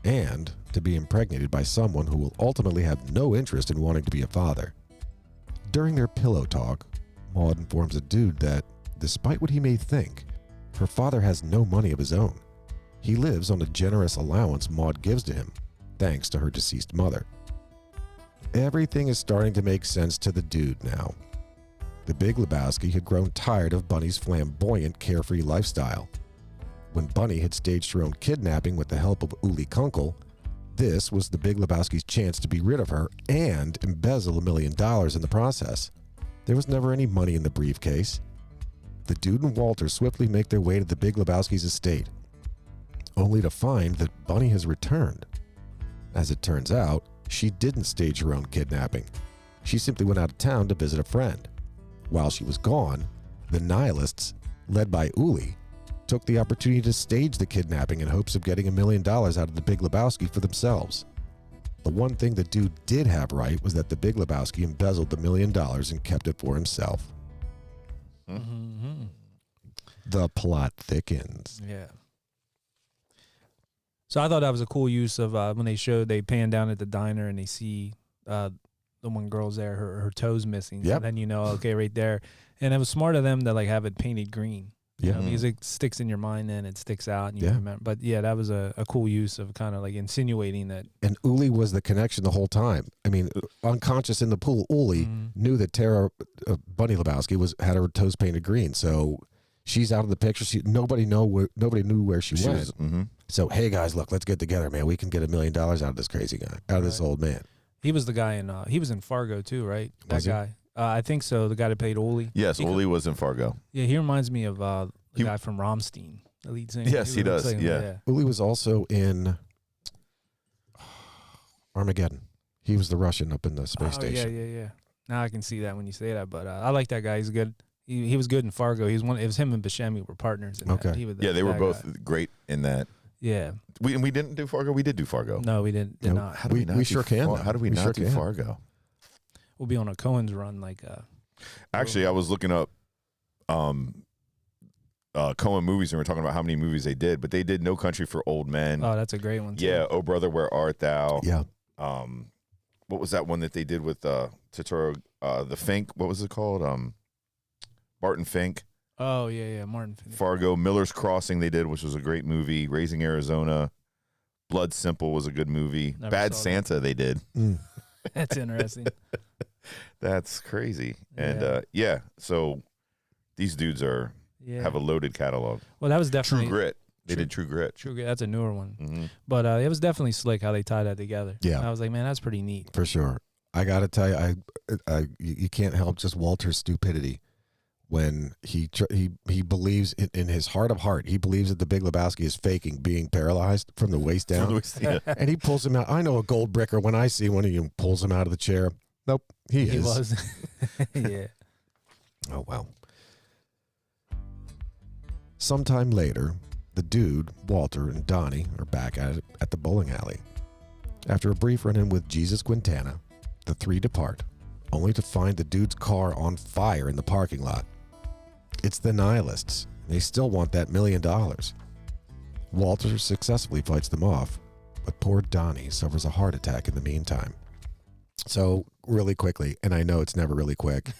and to be impregnated by someone who will ultimately have no interest in wanting to be a father. During their pillow talk, Maude informs the dude that, despite what he may think, her father has no money of his own. He lives on a generous allowance Maude gives to him, thanks to her deceased mother. Everything is starting to make sense to the dude now. The Big Lebowski had grown tired of Bunny's flamboyant, carefree lifestyle. When Bunny had staged her own kidnapping with the help of Uli Kunkel, this was the Big Lebowski's chance to be rid of her and embezzle $1 million in the process. There was never any money in the briefcase. The dude and Walter swiftly make their way to the Big Lebowski's estate, only to find that Bunny has returned. As it turns out, she didn't stage her own kidnapping. She simply went out of town to visit a friend. While she was gone, the Nihilists, led by Uli, took the opportunity to stage the kidnapping in hopes of getting $1 million out of the Big Lebowski for themselves. The one thing the dude did have right was that the Big Lebowski embezzled the $1 million and kept it for himself. Mm-hmm. The plot thickens. Yeah. So I thought that was a cool use of when they pan down at the diner and they see the one girl's there, her toes missing. Yep. So then okay, right there. And it was smart of them to like have it painted green. You Yeah. know, because it sticks in your mind and it sticks out. And you Yeah. remember. But yeah, that was a cool use of kind of like insinuating that. And Uli was the connection the whole time. I mean, unconscious in the pool, Uli knew that Tara, Bunny Lebowski, had her toes painted green. So she's out of the picture. Nobody knew where she went. So, hey guys, look, let's get together, man. We can get $1 million out of this crazy guy, out of this old man. He was the guy in. He was in Fargo too, right? Was he? That guy. I think so. The guy that played Uli. Yes, Uli was in Fargo. Yeah, he reminds me of the guy from Rammstein, the lead singer. Yes, he does. Yeah. Uli was also in Armageddon. He was the Russian up in the space station. Yeah. Now I can see that when you say that, but I like that guy. He's good. He was good in Fargo. It was him and Buscemi were partners in that. Okay. They were both great in that. Yeah. We didn't do Fargo. We did do Fargo. No, we didn't. Did Nope. not. How do we not We do sure can, How do we We not sure do can. Fargo? We'll be on a Coen's run, like. Actually, I was looking up Coen movies, and we're talking about how many movies they did. But they did No Country for Old Men. Oh, that's a great one too. Yeah, Oh Brother, Where Art Thou? Yeah. What was that one that they did with Turturro? The Fink. What was it called? Barton Fink. Oh yeah, Martin. Fargo, Miller's Crossing they did, which was a great movie. Raising Arizona. Blood Simple was a good movie. Never Bad saw Santa they did. That's interesting. That's crazy. Yeah. And so these dudes have a loaded catalog. Well, that was definitely True Grit. They did True Grit. True Grit. That's a newer one. Mm-hmm. But it was definitely slick how they tied that together. Yeah. I was like, man, that's pretty neat. For sure. I got to tell you, you can't help just Walter's stupidity when he believes in his heart of heart, he believes that the Big Lebowski is faking being paralyzed from the waist down. And he pulls him out. I know a gold bricker when I see one of you, pulls him out of the chair. Nope, he is. Was. Yeah. Oh, well. Sometime later, the dude, Walter, and Donnie are back at it at the bowling alley. After a brief run-in with Jesus Quintana, the three depart, only to find the dude's car on fire in the parking lot. It's the Nihilists. They still want that $1 million. Walter successfully fights them off, but poor Donnie suffers a heart attack in the meantime. So, really quickly, and I know it's never really quick,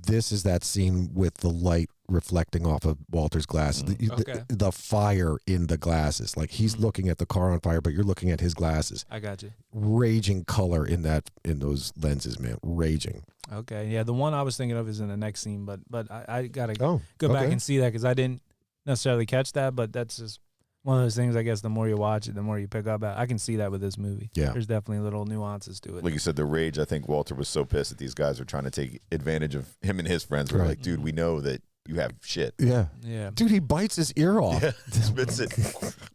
this is that scene with the light reflecting off of Walter's glasses. The fire in the glasses. Like, he's looking at the car on fire, but you're looking at his glasses. I got you. Raging color in those lenses, man. Raging. Okay. Yeah, the one I was thinking of is in the next scene, but I got to go okay. back and see that because I didn't necessarily catch that, but that's just one of those things, I guess, the more you watch it, the more you pick up. I can see that with this movie. Yeah. There's definitely little nuances to it. Like you said, the rage, I think Walter was so pissed that these guys were trying to take advantage of him and his friends. Were like, dude, we know that you have shit. Yeah. Yeah. Dude, he bites his ear off. Yeah, spits it.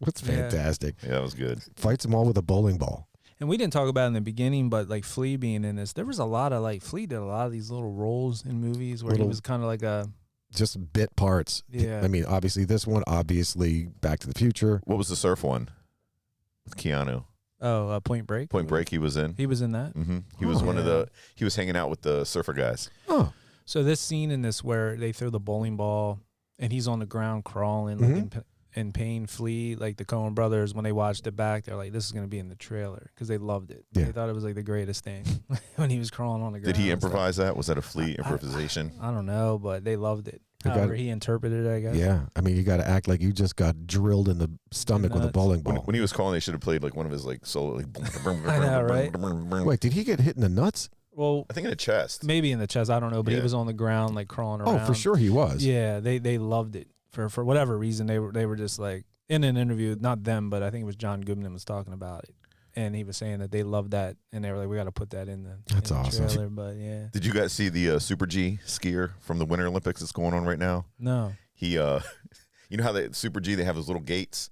That's fantastic. Yeah, that was good. Fights them all with a bowling ball. And we didn't talk about it in the beginning, but like Flea being in this, there was a lot of Flea did a lot of these little roles in movies where he was kind of like a just bit parts. Yeah. I mean, obviously this one, obviously Back to the Future. What was the surf one with Keanu? Oh, Point Break. Point Break. He was in. He was in that. Mm-hmm. He was one of the. He was hanging out with the surfer guys. Oh, so this scene in this where they throw the bowling ball and he's on the ground crawling like in pain, Flea, like the Coen brothers, when they watched it back, they're like, this is going to be in the trailer because they loved it. Yeah. They thought it was like the greatest thing when he was crawling on the ground. Did he improvise that? Was that a Flea improvisation? I don't know, but they loved it. They got However it. he interpreted it, I guess. yeah. I mean, you got to act like you just got drilled in the stomach with a Nuts. bowling ball. When he was calling, they should have played like one of his like solo. Like, I know, right? Wait, did he get hit in the nuts? Well, I think in the chest. maybe in the chest, I don't know, but he Yeah. was on the ground like crawling around. Oh, for sure he was. Yeah, they loved it for whatever reason. They were just like in an interview, not them, but I think it was John Goodman was talking about it, and he was saying that they loved that, and they were like, we got to put that in the That's in the awesome. trailer. But yeah, Did you guys see the Super G skier from the Winter Olympics that's going on right now? no, He, you know how they Super G they have those little gates.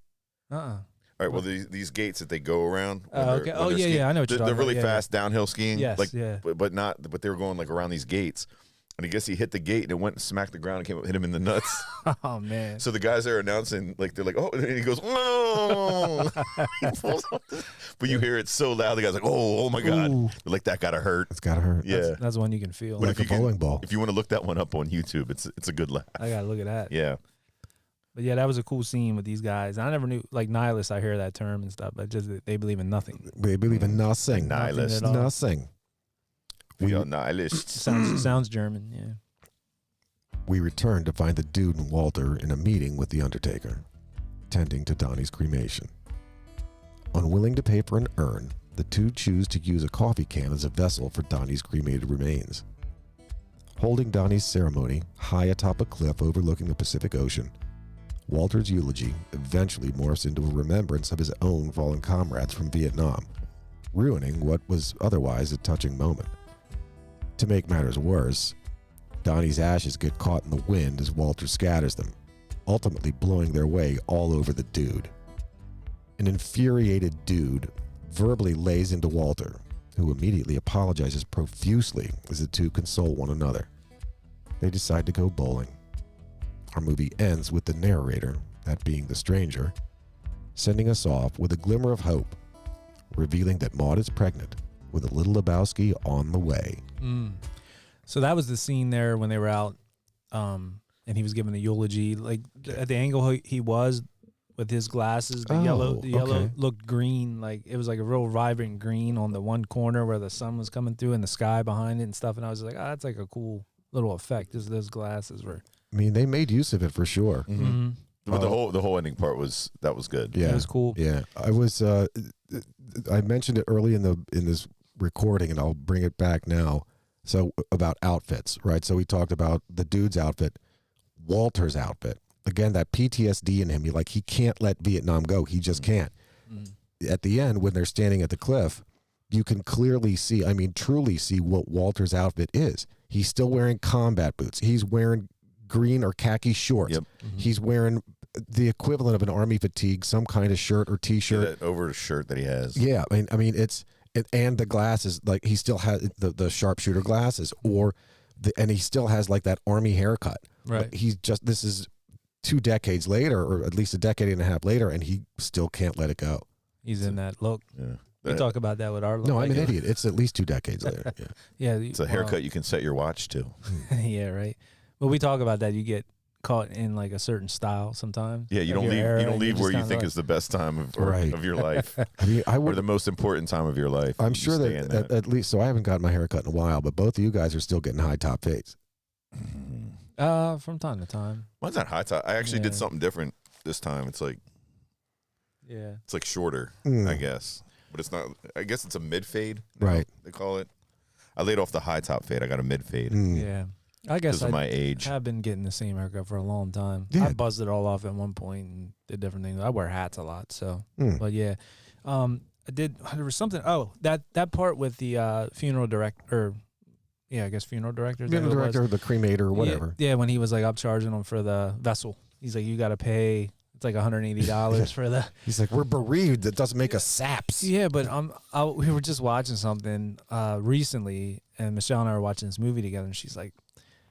All right, well these gates that they go around. when they're- okay. when Oh they're yeah, skiing, yeah, I know what you're They're talking really about. Yeah, fast downhill skiing. Yes, like, yeah. but they were going like around these gates, and I guess he hit the gate and it went and smacked the ground and came up and hit him in the nuts. Yeah. Oh man. So the guys are announcing, like they're like, oh, and he goes, oh, but you hear it so loud. The guy's like, oh my god, Ooh. They're like that gotta hurt. It's got to hurt. Yeah, That's one you can feel. But Like if a you bowling ball. if you want to look that one up on YouTube, it's a good laugh. I gotta look at that. Yeah, But yeah, that was a cool scene with these guys. I never knew like nihilists. I hear that term and stuff, but just that they believe in nothing. They believe in nothing. Nihilist. Nothing at all. Nothing. we are nihilists. Sounds German. Yeah. we return to find the Dude and Walter in a meeting with the Undertaker, tending to Donnie's cremation. Unwilling to pay for an urn, the two choose to use a coffee can as a vessel for Donnie's cremated remains. Holding Donnie's ceremony high atop a cliff overlooking the Pacific Ocean, Walter's eulogy eventually morphs into a remembrance of his own fallen comrades from Vietnam, ruining what was otherwise a touching moment. To make matters worse, Donnie's ashes get caught in the wind as Walter scatters them, ultimately blowing their way all over the Dude. An infuriated Dude verbally lays into Walter, who immediately apologizes profusely as the two console one another. They decide to go bowling. Our movie ends with the narrator, that being the stranger, sending us off with a glimmer of hope, revealing that Maude is pregnant with a little Lebowski on the way. So that was the scene there when they were out, and he was giving the eulogy. Like at the angle he was with his glasses, the yellow looked green. Like it was like a real vibrant green on the one corner where the sun was coming through and the sky behind it and stuff. And I was like, oh, that's like a cool little effect. Those glasses were. I mean, they made use of it for sure. But the whole ending part was good. Yeah, it was cool. Yeah, I was. I mentioned it early in this recording, and I'll bring it back now. So about outfits, right? So we talked about the Dude's outfit, Walter's outfit. Again, that PTSD in him. He can't let Vietnam go. He just can't. At the end, when they're standing at the cliff, you can clearly see. I mean, truly see what Walter's outfit is. He's still wearing combat boots. He's wearing green or khaki shorts. Yep. He's wearing the equivalent of an army fatigue, some kind of shirt or t-shirt. Yeah, that over shirt that he has. Yeah, I mean and the glasses, like he still has the sharpshooter glasses, and he still has like that army haircut. Right. This is 2 decades later, or at least a decade and a half later, and he still can't let it go. He's in that look. Yeah. We talk about that with our look. No, I'm an idiot. It's at least 2 decades later. Yeah. It's a haircut you can set your watch to. Yeah, right. But we talk about that. You get caught in like a certain style sometimes. Yeah, you don't leave where you think is the best time of your life. I mean, or the most important time of your life. I'm sure that at least, so I haven't gotten my hair cut in a while, but both of you guys are still getting high top fades. From time to time. Mine's not high top. I actually did something different this time. It's like shorter, I guess. But it's not, I guess it's a mid fade. Right. They call it. I laid off the high top fade. I got a mid fade. Yeah. I guess of my age. I've been getting the same haircut for a long time. Yeah. I buzzed it all off at one point and did different things. I wear hats a lot, so. But yeah, there was something. Oh, that part with the funeral director. Yeah, I guess funeral director. Funeral director, the cremator, or whatever. Yeah, when he was like upcharging him for the vessel, he's like, you got to pay. It's like $180 for the. He's like, we're bereaved. That doesn't make us saps. Yeah, but we were just watching something recently, and Michelle and I were watching this movie together, and she's like,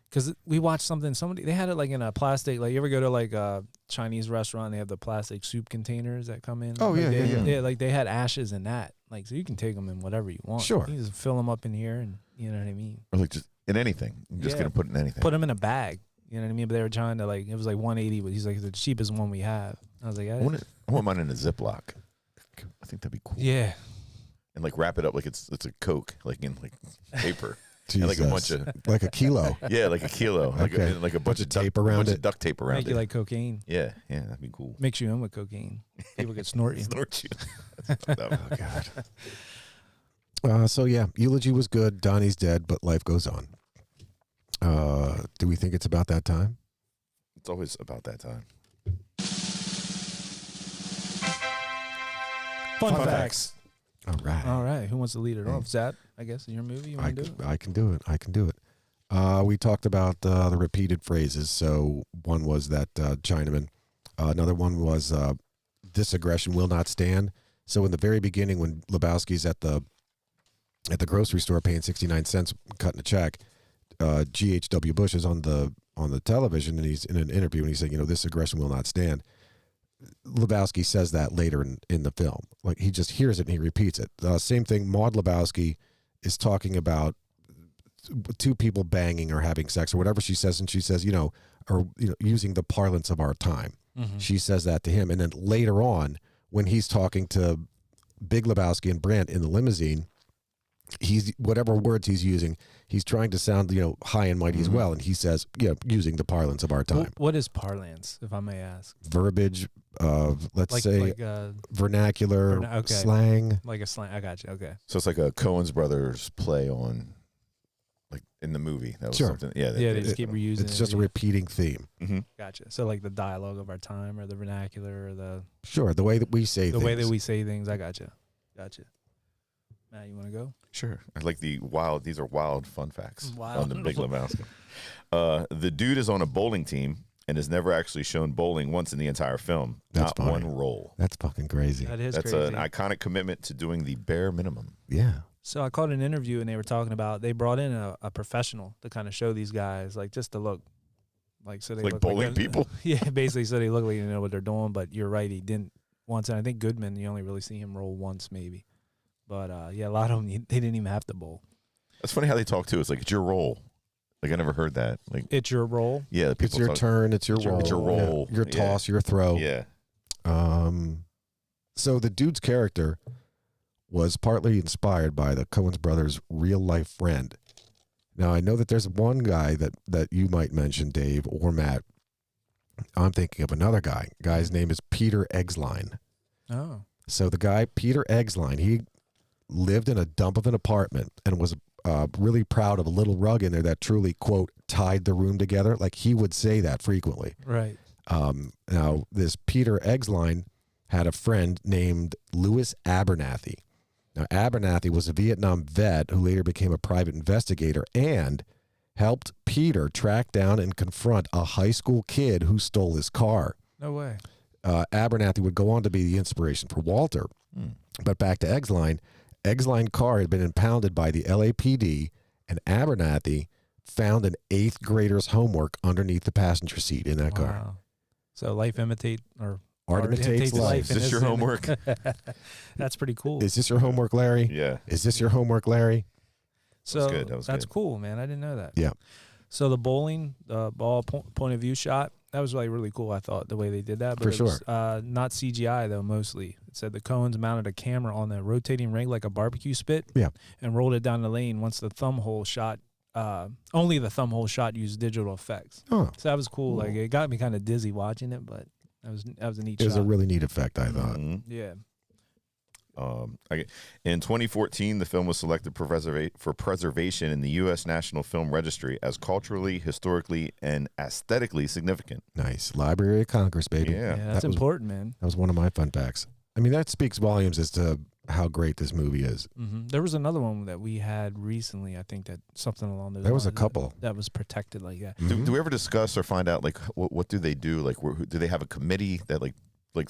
because we watched something, they had it like in a plastic, like you ever go to like a Chinese restaurant, and they have the plastic soup containers that come in. Oh, like yeah. Yeah, like they had ashes in that. Like, so you can take them in whatever you want. Sure. You can just fill them up in here, and you know what I mean? Or like just in anything. You're just going to put in anything. Put them in a bag. You know what I mean? But they were trying to it was like $180, but he's like, the cheapest one we have. I was like, I want mine in a Ziploc. I think that'd be cool. Yeah. And like wrap it up like it's a Coke, like in like paper. Jesus. And like a bunch of like a kilo. Yeah, like a kilo. Okay. Like a bunch of tape around it. Duct tape around Make it. you like cocaine. Yeah, that'd be cool. Mix you in with cocaine. People get snort you. Snort you. Oh God. So yeah, eulogy was good. Donnie's dead, but life goes on. Do we think it's about that time? It's always about that time. Fun facts. All right. Who wants to lead it off? Zap, I guess, in your movie. You want to do it? I can do it. We talked about the repeated phrases. So one was that Chinaman. Another one was this aggression will not stand. So in the very beginning, when Lebowski's at the grocery store paying 69 cents, cutting a check, G.H.W. Bush is on the television, and he's in an interview, and he's saying, this aggression will not stand. Lebowski says that later in the film. Like, he just hears it and he repeats it. Same thing, Maude Lebowski is talking about 2 people banging or having sex or whatever she says, and she says, using the parlance of our time. Mm-hmm. She says that to him. And then later on, when he's talking to Big Lebowski and Brant in the limousine, he's whatever words he's using, he's trying to sound, high and mighty as well. And he says, using the parlance of our time. What is parlance, if I may ask? Verbiage of, let's say, vernacular slang. Like a slang. I got you. Okay. So it's like a Coen Brothers play on, like in the movie. That was something. Yeah. They just keep reusing. It's just a repeating theme. Mm-hmm. Gotcha. So like the dialogue of our time, or the vernacular, or the way that we say things. The way that we say things. I gotcha. Matt, you want to go? Sure. I like these are wild fun facts on the Big Lebowski. The dude is on a bowling team and is never actually shown bowling once in the entire film. That's not funny. one roll. That's fucking crazy. That's crazy. An iconic commitment to doing the bare minimum. Yeah. So I caught an interview and they were talking about, they brought in a professional to kind of show these guys, like, just to look like, so they like look bowling like people. Yeah, basically, so they look like they know what they're doing. But you're right, he didn't once, and I think Goodman, you only really see him roll once, maybe. But yeah, a lot of them, they didn't even have to bowl. That's funny how they talk too. It's like, it's your roll. Like, I never heard that. Like, it's your roll. Yeah, it's your turn. It's your roll. It's your roll. Your toss. Your throw. Yeah. So the dude's character was partly inspired by the Coen brothers' real life friend. Now I know that there's one guy that you might mention, Dave or Matt. I'm thinking of another guy. Guy's name is Peter Eggsline. Oh. So the guy Peter Eggsline, he lived in a dump of an apartment and was really proud of a little rug in there that truly, quote, tied the room together. Like, he would say that frequently. Right. Now, this Peter Eggsline had a friend named Louis Abernathy. Now, Abernathy was a Vietnam vet who later became a private investigator and helped Peter track down and confront a high school kid who stole his car. No way. Abernathy would go on to be the inspiration for Walter. But back to Eggsline. Eggsline car had been impounded by the LAPD, and Abernathy found an 8th grader's homework underneath the passenger seat in that car. So life imitate or art imitates life. Is this your homework? That's pretty cool. Is this your homework, Larry? Yeah. Is this your homework, Larry? So that was that's good. cool, man. I didn't know that. Yeah. So the bowling ball point of view shot, that was like really cool. I thought the way they did that, but For it was, not CGI though. Mostly, it said the Coens mounted a camera on the rotating ring like a barbecue spit, and rolled it down the lane. Once the thumb hole shot, only the thumb hole shot used digital effects. Oh, so that was cool. Like, it got me kind of dizzy watching it, but that was a neat shot. It was a really neat effect, I thought. Yeah. In 2014, the film was selected for preservation in the U.S. National Film Registry as culturally, historically, and aesthetically significant. Nice. Library of Congress, baby. Yeah, that's important, man. That was one of my fun facts. I mean, that speaks volumes as to how great this movie is. There was another one that we had recently. I think that something along those lines. There was a couple that was protected like that. Do we ever discuss or find out, like, what do they do? Like, do they have a committee that, like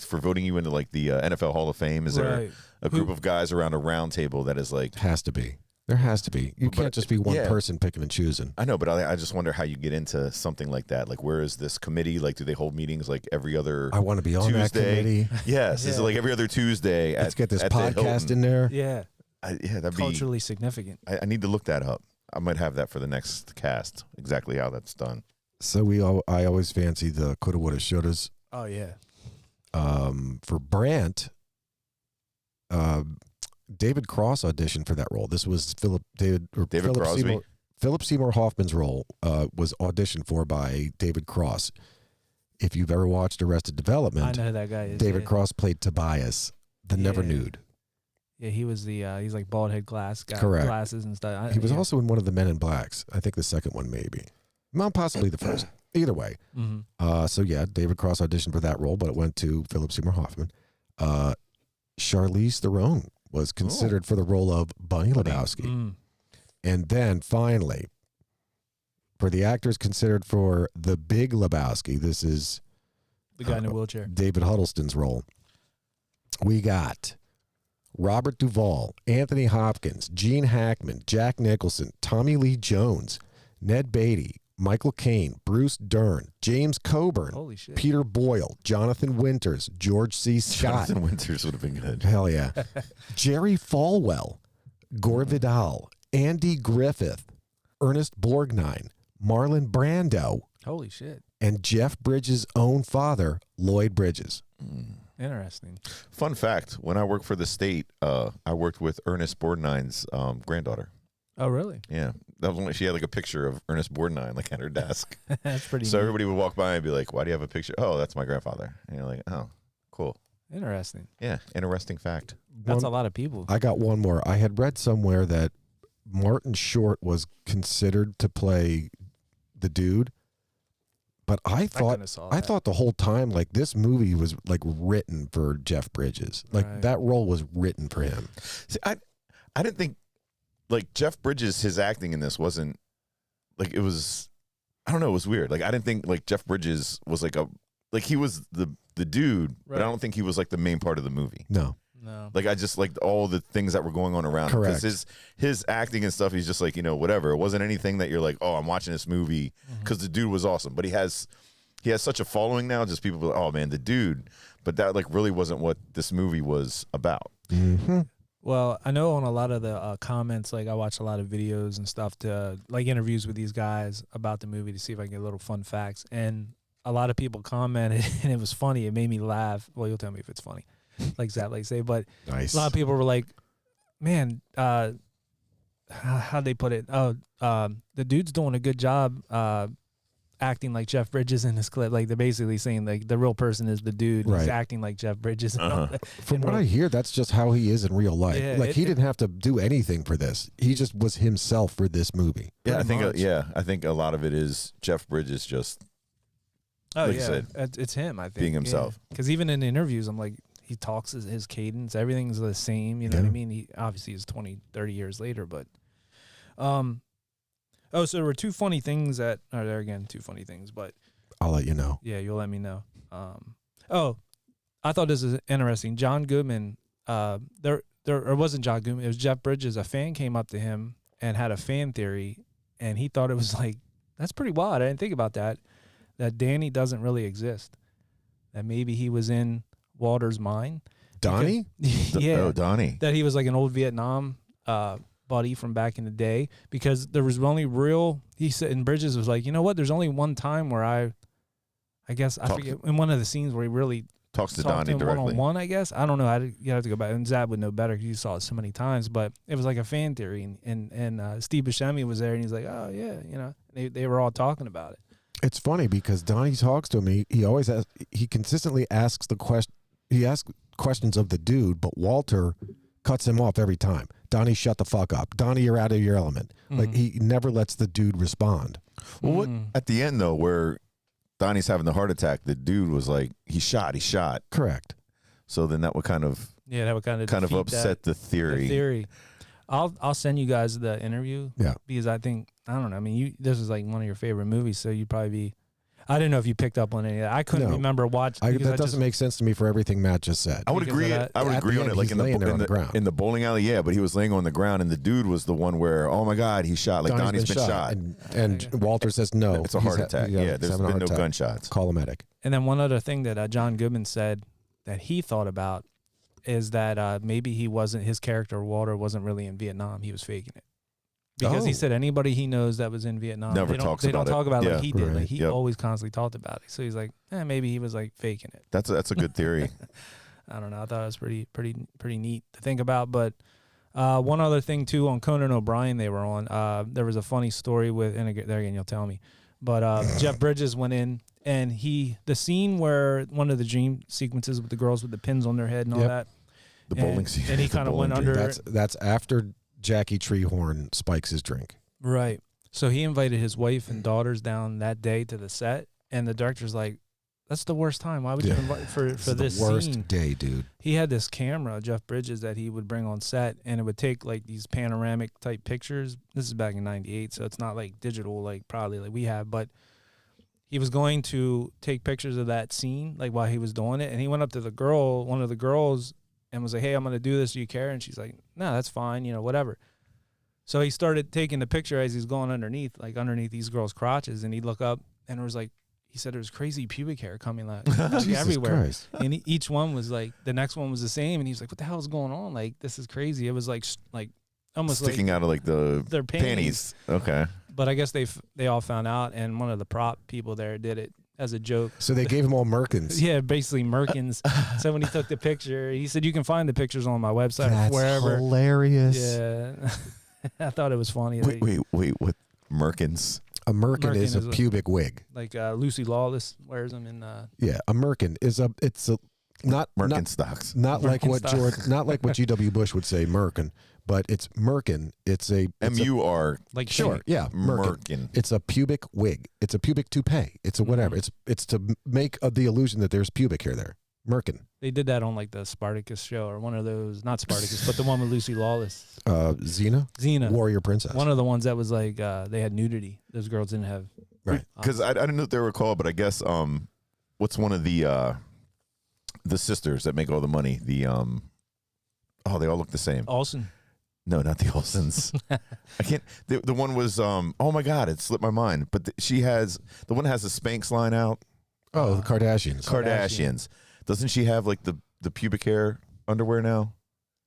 for voting you into, like, the NFL Hall of Fame? Is there a group of guys around a round table that is like... Has to be. There has to be. You can't just be one person picking and choosing. I know, but I just wonder how you get into something like that. Like, where is this committee? Like, do they hold meetings like every other I want to be on that committee. Yes. Is it like every other Tuesday? Let's get this podcast in there. Yeah. That'd be culturally significant. I need to look that up. I might have that for the next cast, exactly how that's done. So I always fancy the coulda, woulda, shouldas. Oh, yeah. For Brandt, David Cross auditioned for that role. This was Philip Seymour Hoffman's role was auditioned for by David Cross. If you've ever watched Arrested Development, I know who that guy is. David Cross played Tobias, the never nude. Yeah, he was he's like bald head glass guy, correct, glasses and stuff. He was also in one of the Men in Blacks. I think the second one, maybe, not possibly the first. Either way. So yeah, David Cross auditioned for that role, but it went to Philip Seymour Hoffman. Charlize Theron was considered for the role of Bunny Lebowski. And then finally, for the actors considered for the Big Lebowski, this is the guy in a wheelchair, David Huddleston's role. We got Robert Duvall, Anthony Hopkins, Gene Hackman, Jack Nicholson, Tommy Lee Jones, Ned Beatty, Michael Caine, Bruce Dern, James Coburn, Peter Boyle, Jonathan Winters, George C. Scott. Jonathan Winters would have been good. Hell yeah. Jerry Falwell, Gore Vidal, Andy Griffith, Ernest Borgnine, Marlon Brando. Holy shit. And Jeff Bridges' own father, Lloyd Bridges. Interesting. Fun fact: when I worked for the state, I worked with Ernest Borgnine's granddaughter. Oh, really? Yeah, that was when she had like a picture of Ernest Borgnine like at her desk. That's pretty. So neat. everybody would walk by and be like, "Why do you have a picture?" "Oh, that's my grandfather." And you're like, "Oh, cool." Interesting. Yeah, interesting fact. That's a lot of people. I got one more. I had read somewhere that Martin Short was considered to play the dude, but I thought the whole time like this movie was like written for Jeff Bridges. Like that role was written for him. See, I didn't think like Jeff Bridges, his acting in this wasn't like, it was, I don't know, it was weird. Like I didn't think like Jeff Bridges was like he was the dude, but I don't think he was like the main part of the movie. No. Like I just liked all the things that were going on around him. Correct. Because his acting and stuff, he's just like, whatever. It wasn't anything that you're like, oh, I'm watching this movie because the dude was awesome. But he has such a following now, just people like, oh man, the dude. But that like really wasn't what this movie was about. Mm-hmm. Well, I know on a lot of the comments, like I watch a lot of videos and stuff to like interviews with these guys about the movie to see if I can get little fun facts. And a lot of people commented, and it was funny. It made me laugh. Well, you'll tell me if it's funny, like Zach like say. But nice. A lot of people were like, "Man, how'd they put it? Oh, the dude's doing a good job acting like Jeff Bridges in this clip." Like they're basically saying like the real person is the dude. He's acting like Jeff Bridges. From what I hear, that's just how he is in real life. Yeah, like he didn't have to do anything for this. He just was himself for this movie. Yeah, I think a lot of it is Jeff Bridges just. Oh like yeah, you said, it's him. I think being himself. Because even in interviews, I'm like, he talks his cadence, everything's the same. You know what I mean? He obviously is 20, 30 years later, but so there were two funny things that are there again. Two funny things, but I'll let you know. Yeah, you'll let me know. I thought this is interesting. John Goodman, there or wasn't John Goodman? It was Jeff Bridges. A fan came up to him and had a fan theory, and he thought it was like, that's pretty wild. I didn't think about that. That Danny doesn't really exist. That maybe he was in Walter's mind. Donnie? Yeah. Oh, Donnie. That he was like an old Vietnam buddy from back in the day. Because there was only he said, and Bridges was like, you know what? There's only one time where I forget, in one of the scenes where he really talks to Donnie directly. One-on-one, I guess. I don't know. You have to go back. And Zab would know better because you saw it so many times. But it was like a fan theory. And Steve Buscemi was there, and he's like, oh, yeah, they were all talking about it. It's funny because Donnie talks to him. He consistently asks he asks questions of the dude, but Walter cuts him off every time. Donnie, shut the fuck up. Donnie, you're out of your element. Like he never lets the dude respond. Well, what at the end though, where Donnie's having the heart attack, the dude was like, he shot. Correct. So then that would kind of upset the theory. I'll send you guys the interview. Yeah. Because I don't know. I mean, this is like one of your favorite movies, so you'd probably be. I didn't know if you picked up on any of that. I couldn't remember watching. That doesn't make sense to me for everything Matt just said. I would agree. I would agree on it. Like in the bowling alley, yeah. But he was laying on the ground, and the dude was the one where, oh my God, he shot. Like Donnie's been shot. And Walter says no. It's a heart attack. Yeah, there's been no gunshots. Call a medic. And then one other thing that John Goodman said that he thought about is that maybe his character Walter wasn't really in Vietnam. He was faking it. Because he said anybody he knows that was in Vietnam, they don't talk about it like he did. Right. Like he always constantly talked about it. So he's like, maybe he was like faking it. That's a good theory. I don't know. I thought it was pretty neat to think about. But one other thing too, on Conan O'Brien they were on. There was a funny story with, and there again you'll tell me. But Jeff Bridges went in, and the scene where one of the dream sequences with the girls with the pins on their head and all that. The bowling scene. And he kind of went under. That's after Jackie Treehorn spikes his drink. Right. So he invited his wife and daughters down that day to the set, and the director's like, that's the worst time. Why would you invite for this the worst scene? Day, dude. He had this camera, Jeff Bridges, that he would bring on set, and it would take like these panoramic type pictures. This is back in '98, so it's not like digital, like probably like we have, but he was going to take pictures of that scene, like while he was doing it, and he went up to one of the girls, and was like, hey, I'm going to do this. Do you care? And she's like, no, that's fine, whatever. So he started taking the picture as he's going underneath these girls' crotches, and he'd look up, and it was like, he said there was crazy pubic hair coming like everywhere. Christ. And each one was like, the next one was the same, and he was like, what the hell is going on? Like, this is crazy. It was like almost sticking out of like their panties. Okay. But I guess they all found out, and one of the prop people there did it as a joke. So they gave him all merkins. Yeah, basically merkins. So when he took the picture, he said, "You can find the pictures on my website That's or wherever." Hilarious. Yeah, I thought it was funny. Wait, what? Merkins? A merkin is a is pubic wig. Like Lucy Lawless wears them in. Yeah, a merkin is it's a not Merkin-stocks. Not like what Merkin-stocks. not like what G.W. Bush would say, merkin, but it's merkin. It's a M-U-R. like sure, yeah, merkin. It's a pubic wig. It's a pubic toupee. It's a whatever. It's to make the illusion that there's pubic hair there. Merkin. They did that on like the Spartacus show or one of those, not Spartacus, but the one with Lucy Lawless. Xena, Warrior Princess. One of the ones that was like they had nudity. Those girls didn't have. Right. Because I didn't know what they were called, but I guess what's one of the sisters that make all the money? The oh, they all look the same. Olsen. No, not the Olsens. I can't. The one was oh my god, it slipped my mind. But the one that has the Spanx line out. Oh, the Kardashians. Kardashians. Doesn't she have like the pubic hair underwear now?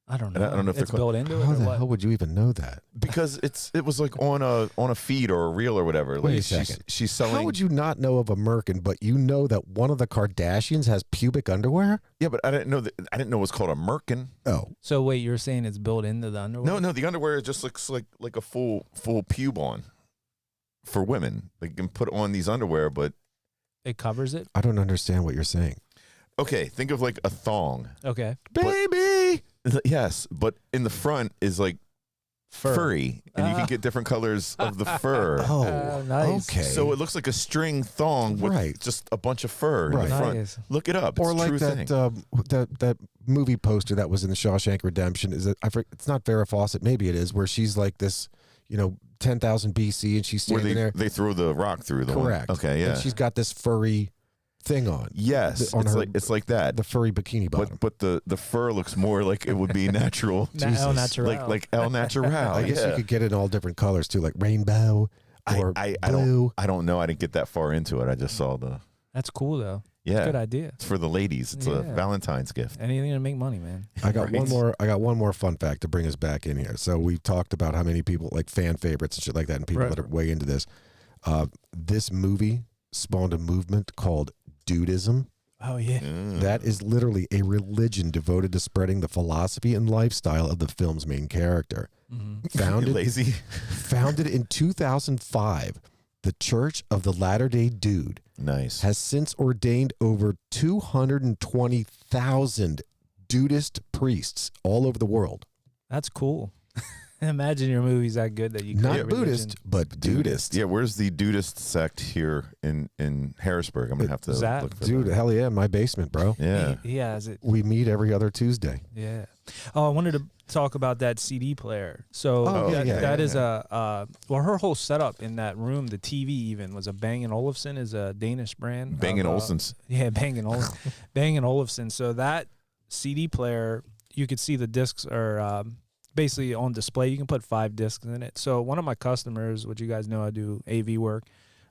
I don't know. I don't know if it's they're built into it How or the what. hell would you even know that? Because it was like on a feed or a reel or whatever. Wait like a second. She's selling. How would you not know of a merkin, but you know that one of the Kardashians has pubic underwear? Yeah, but I didn't know it was called a merkin. Oh, So wait, you're saying it's built into the underwear? No, the underwear just looks like a full pube on for women. They can put on these underwear, but It covers it? I don't understand what you're saying. okay, think of like a thong. Okay. Baby! Yes, but in the front is like furry, and you can get different colors of the fur. Oh, nice. okay. So it looks like a string thong with Right. just a bunch of fur in Right. the front. Nice. Look it up. It's Or a like true that, thing. that movie poster that was in the Shawshank Redemption. It's not Farrah Fawcett, maybe it is, where she's like this, 10,000 BC, and she's Where standing there. they throw the rock through the Correct. one. Okay, yeah. And she's got this furry thing on. Yes, it's like that. The furry bikini bottom. But the fur looks more like it would be natural. El Natural. Like El Natural. I guess you could get it in all different colors too, like rainbow or I blue. don't know. I didn't get that far into it. I just saw the That's cool though. yeah. Good idea. It's for the ladies. It's a Yeah. Valentine's gift. Anything to make money, man. I got Right. one more fun fact to bring us back in here. So we talked about how many people like fan favorites and shit like that, and people Right. that are way into this. This movie spawned a movement called Dudism. Oh yeah. That is literally a religion devoted to spreading the philosophy and lifestyle of the film's main character. Mm-hmm. Lazy. Founded in 2005, the Church of the Latter-day Dude Nice. has since ordained over 220,000 Dudist priests all over the world. That's cool. Imagine your movie's that good that you Not create religion. Buddhist, but Dudist. Yeah, where's the Dudist sect here in Harrisburg? I'm gonna have to Zach. look for Dude, that. hell yeah, in my basement, bro. Yeah. He has it. We meet every other Tuesday. Yeah. Oh, I wanted to talk about that CD player. So Oh, that, yeah, that yeah, is her whole setup in that room, the TV even was a Bang & Olufsen is a Danish brand. Bang & of, Olufsen's. Yeah, Bang & Olufsen. Bang & Olufsen. So that CD player, you could see the discs are basically on display. You can put 5 discs in it. So one of my customers, which you guys know I do AV work,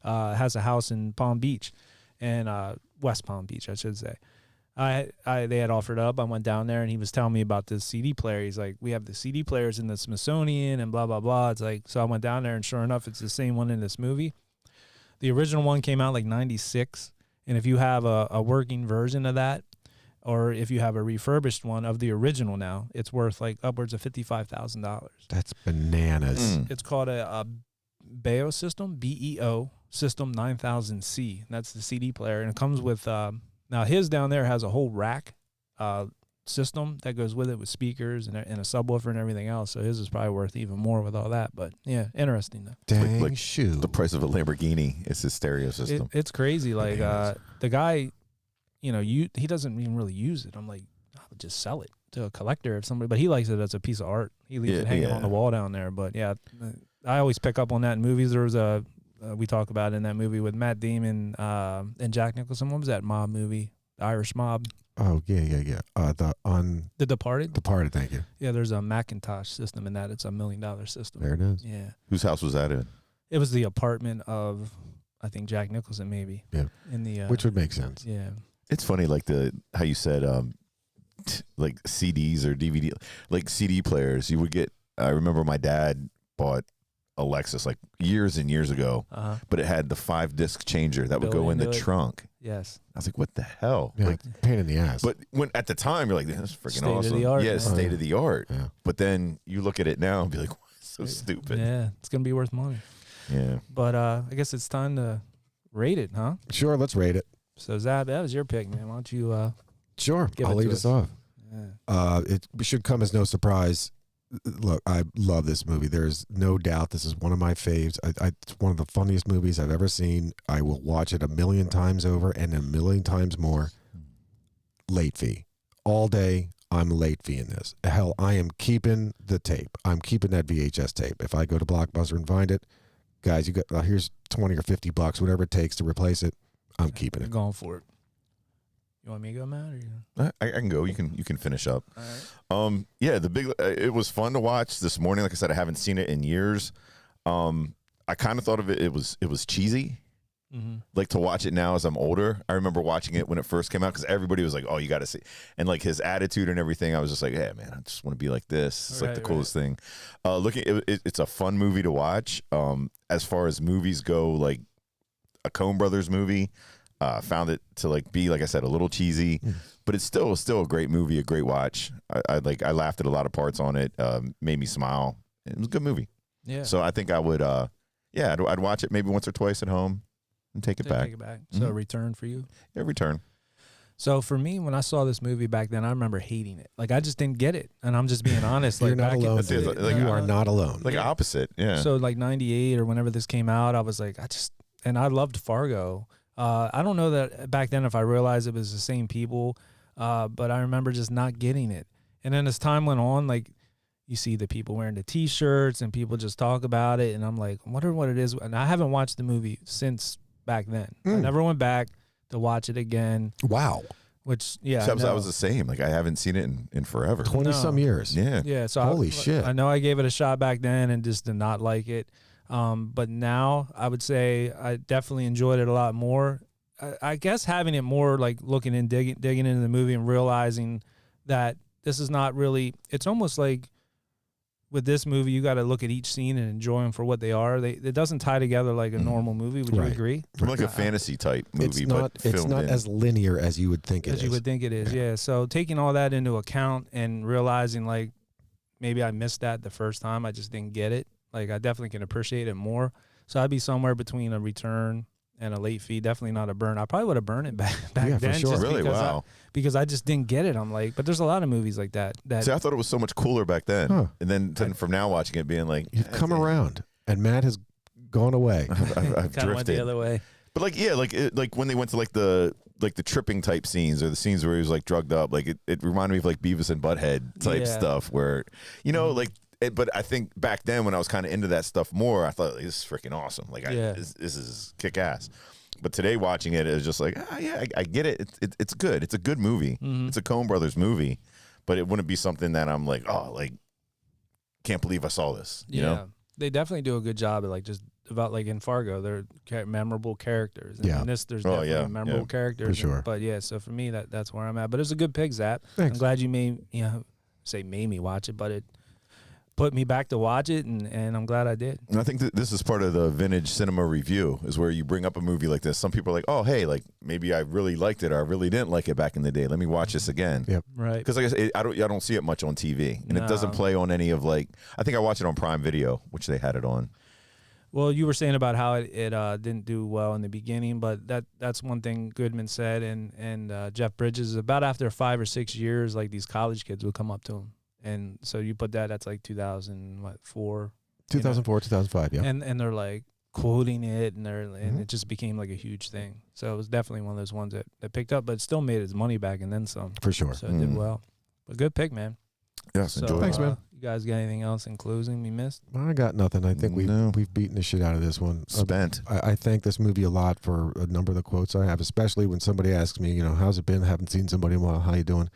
has a house in Palm Beach, and West Palm Beach, I should say. They had offered up. I went down there, and he was telling me about this CD player. He's like, we have the CD players in the Smithsonian and blah, blah, blah. It's like, so I went down there, and sure enough, it's the same one in this movie. The original one came out like 96, and if you have a working version of that, or if you have a refurbished one of the original now, it's worth like upwards of $55,000. That's bananas. Mm. It's called a BEO system, BEO system 9000C. That's the CD player, and it comes with now his down there has a whole rack system that goes with it with speakers and a subwoofer and everything else. So his is probably worth even more with all that. But yeah, interesting though. Dang like shoe. The price of a Lamborghini is his stereo system. It's crazy. Like Bananas. the guy, he doesn't even really use it. I'm like, I would just sell it to a collector if somebody, but he likes it as a piece of art. He leaves it hanging on the wall down there. But yeah, I always pick up on that in movies. There was we talk about in that movie with Matt Damon and Jack Nicholson. What was that mob movie? The Irish Mob. Oh, yeah. The Departed. Departed, thank you. Yeah, there's a Macintosh system in that. It's $1 million system. There it is. Yeah. Whose house was that in? It was the apartment of, I think, Jack Nicholson maybe. Yeah. In the Which would make sense. yeah. It's funny, like how you said, like CDs or DVD, like CD players. You would get. I remember my dad bought a Lexus like years and years ago, but it had the 5-disc changer that would go in the trunk. Yes. I was like, what the hell? Yeah, like, pain in the ass. But when at the time you're like, this is freaking State of awesome. the art, yeah, man. state of the art. Yeah. But then you look at it now and be like, it's so stupid. Yeah, it's gonna be worth money. Yeah. But I guess it's time to rate it, huh? Sure, let's rate it. So Zab, that was your pick, man. Why don't you Sure, give I'll it to lead us us? off. Yeah. It should come as no surprise. Look, I love this movie. There's no doubt this is one of my faves. It's one of the funniest movies I've ever seen. I will watch it a million times over and a million times more. Late fee. All day, I'm late fee in this. Hell, I am keeping the tape. I'm keeping that VHS tape. If I go to Blockbuster and find it, guys, you got here's $20 or $50, whatever it takes to replace it. I'm keeping You're it. going for it. You want me to go, Matt? Or you? I can go. You can finish up. All right. Yeah, it was fun to watch this morning. Like I said, I haven't seen it in years. I kind of thought of it. It was cheesy. Mm-hmm. Like to watch it now as I'm older. I remember watching it when it first came out because everybody was like, "Oh, you got to see," and like his attitude and everything. I was just like, "Yeah, man, I just want to be like this." It's like the coolest thing. It's a fun movie to watch. As far as movies go, like a Coen Brothers movie. Found it to like be, like I said, a little cheesy, but it's still a great movie, a great watch. I laughed at a lot of parts on it, made me smile. It was a good movie. Yeah. So I think I would, I'd watch it maybe once or twice at home and take it back. Take it back. So return for you. Yeah, return. So for me, when I saw this movie back then, I remember hating it. Like I just didn't get it, and I'm just being honest. You're like not alone. Like, You are not alone. Like opposite. Yeah. So like 98 or whenever this came out, I was like, I loved Fargo. I don't know that back then if I realized it was the same people, but I remember just not getting it. And then as time went on, like you see the people wearing the T-shirts and people just talk about it, and I'm like, I wonder what it is. And I haven't watched the movie since back then. I never went back to watch it again. Wow. Which, yeah. I was the same. Like I haven't seen it in forever. 20-some years. Yeah. Yeah. So Holy shit. I know I gave it a shot back then and just did not like it. But now I would say I definitely enjoyed it a lot more. I guess having it more like looking and digging into the movie and realizing that this is not really, it's almost like with this movie, you got to look at each scene and enjoy them for what they are. It doesn't tie together like a normal movie. Would you agree? Like a fantasy type movie, It's not as linear as you would think it is. As you would think it is, yeah. So taking all that into account and realizing like maybe I missed that the first time, I just didn't get it. Like I definitely can appreciate it more. So I'd be somewhere between a return and a late fee. Definitely not a burn. I probably would have burned it back Yeah, then. for sure. Just Really? Wow. because I just didn't get it. I'm like, but there's a lot of movies like that. See, I thought it was so much cooler back then. Huh. And then from now watching it being like, You've come around, and Matt has gone away. I've kind of went drifted. the other way. But like, yeah, like when they went to like the tripping type scenes or the scenes where he was like drugged up, like it reminded me of like Beavis and Butthead type stuff where, you know, like, but I think back then when I was kind of into that stuff more, I thought this is freaking awesome. Like, this is kick ass. But today watching it is just like, I get it. It's good. It's a good movie. It's a Coen Brothers movie, but it wouldn't be something that I'm like, oh, like, can't believe I saw this. You know? They definitely do a good job at like just about like in Fargo, they're memorable characters. And in this, there's definitely memorable characters. For sure. But yeah, so for me, that's where I'm at. But it's a good pick, Zap. Thanks. I'm glad you made me watch it, but it put me back to watch it, and I'm glad I did. And I think that this is part of the Vintage Cinema Review, is where you bring up a movie like this. Some people are like, oh, hey, like maybe I really liked it or I really didn't like it back in the day. Let me watch this again. Yep. Right. Because like I said, I don't see it much on TV, and it doesn't play on any of like. I think I watched it on Prime Video, which they had it on. Well, you were saying about how it didn't do well in the beginning, but that's one thing Goodman said, and Jeff Bridges, about after 5 or 6 years, like these college kids would come up to him. And so you put that's like 2004, 2004, 2005, yeah. and they're like quoting it, and it just became like a huge thing. So it was definitely one of those ones that picked up, but it still made its money back and then some. For sure. So it did well. But good pick, man. Yes, So, enjoy. Thanks, man. You guys got anything else in closing we missed? I got nothing. I think we've beaten the shit out of this one. Spent. I thank this movie a lot for a number of the quotes I have, especially when somebody asks me, how's it been? I haven't seen somebody in a while. How you doing?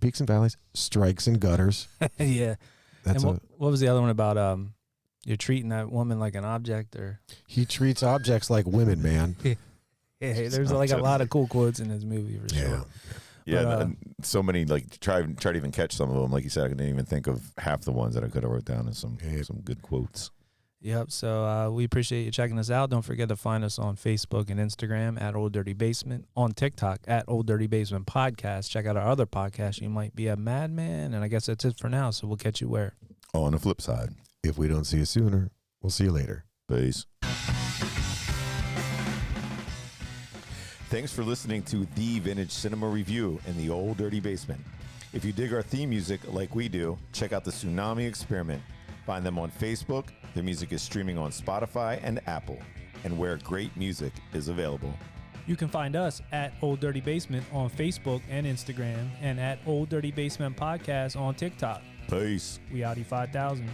Peaks and valleys, strikes and gutters. Yeah. That's and what was the other one about? You're treating that woman like an object, or he treats objects like women, man. yeah, there's like a lot of cool quotes in this movie for sure. Yeah, But, and so many, like, try to even catch some of them. Like you said, I didn't even think of half the ones that I could have wrote down as some good quotes. Yep. So we appreciate you checking us out. Don't forget to find us on Facebook and Instagram at Old Dirty Basement, on TikTok at Old Dirty Basement Podcast. Check out our other podcast, You Might Be a Madman. And I guess that's it for now. So we'll catch you where? On the flip side. If we don't see you sooner, we'll see you later. Peace. Thanks for listening to the Vintage Cinema Review in the Old Dirty Basement. If you dig our theme music like we do, check out the Tsunami Experiment. Find them on Facebook. Their music is streaming on Spotify and Apple, and where great music is available. You can find us at Old Dirty Basement on Facebook and Instagram, and at Old Dirty Basement Podcast on TikTok. Peace. We Audi 5000.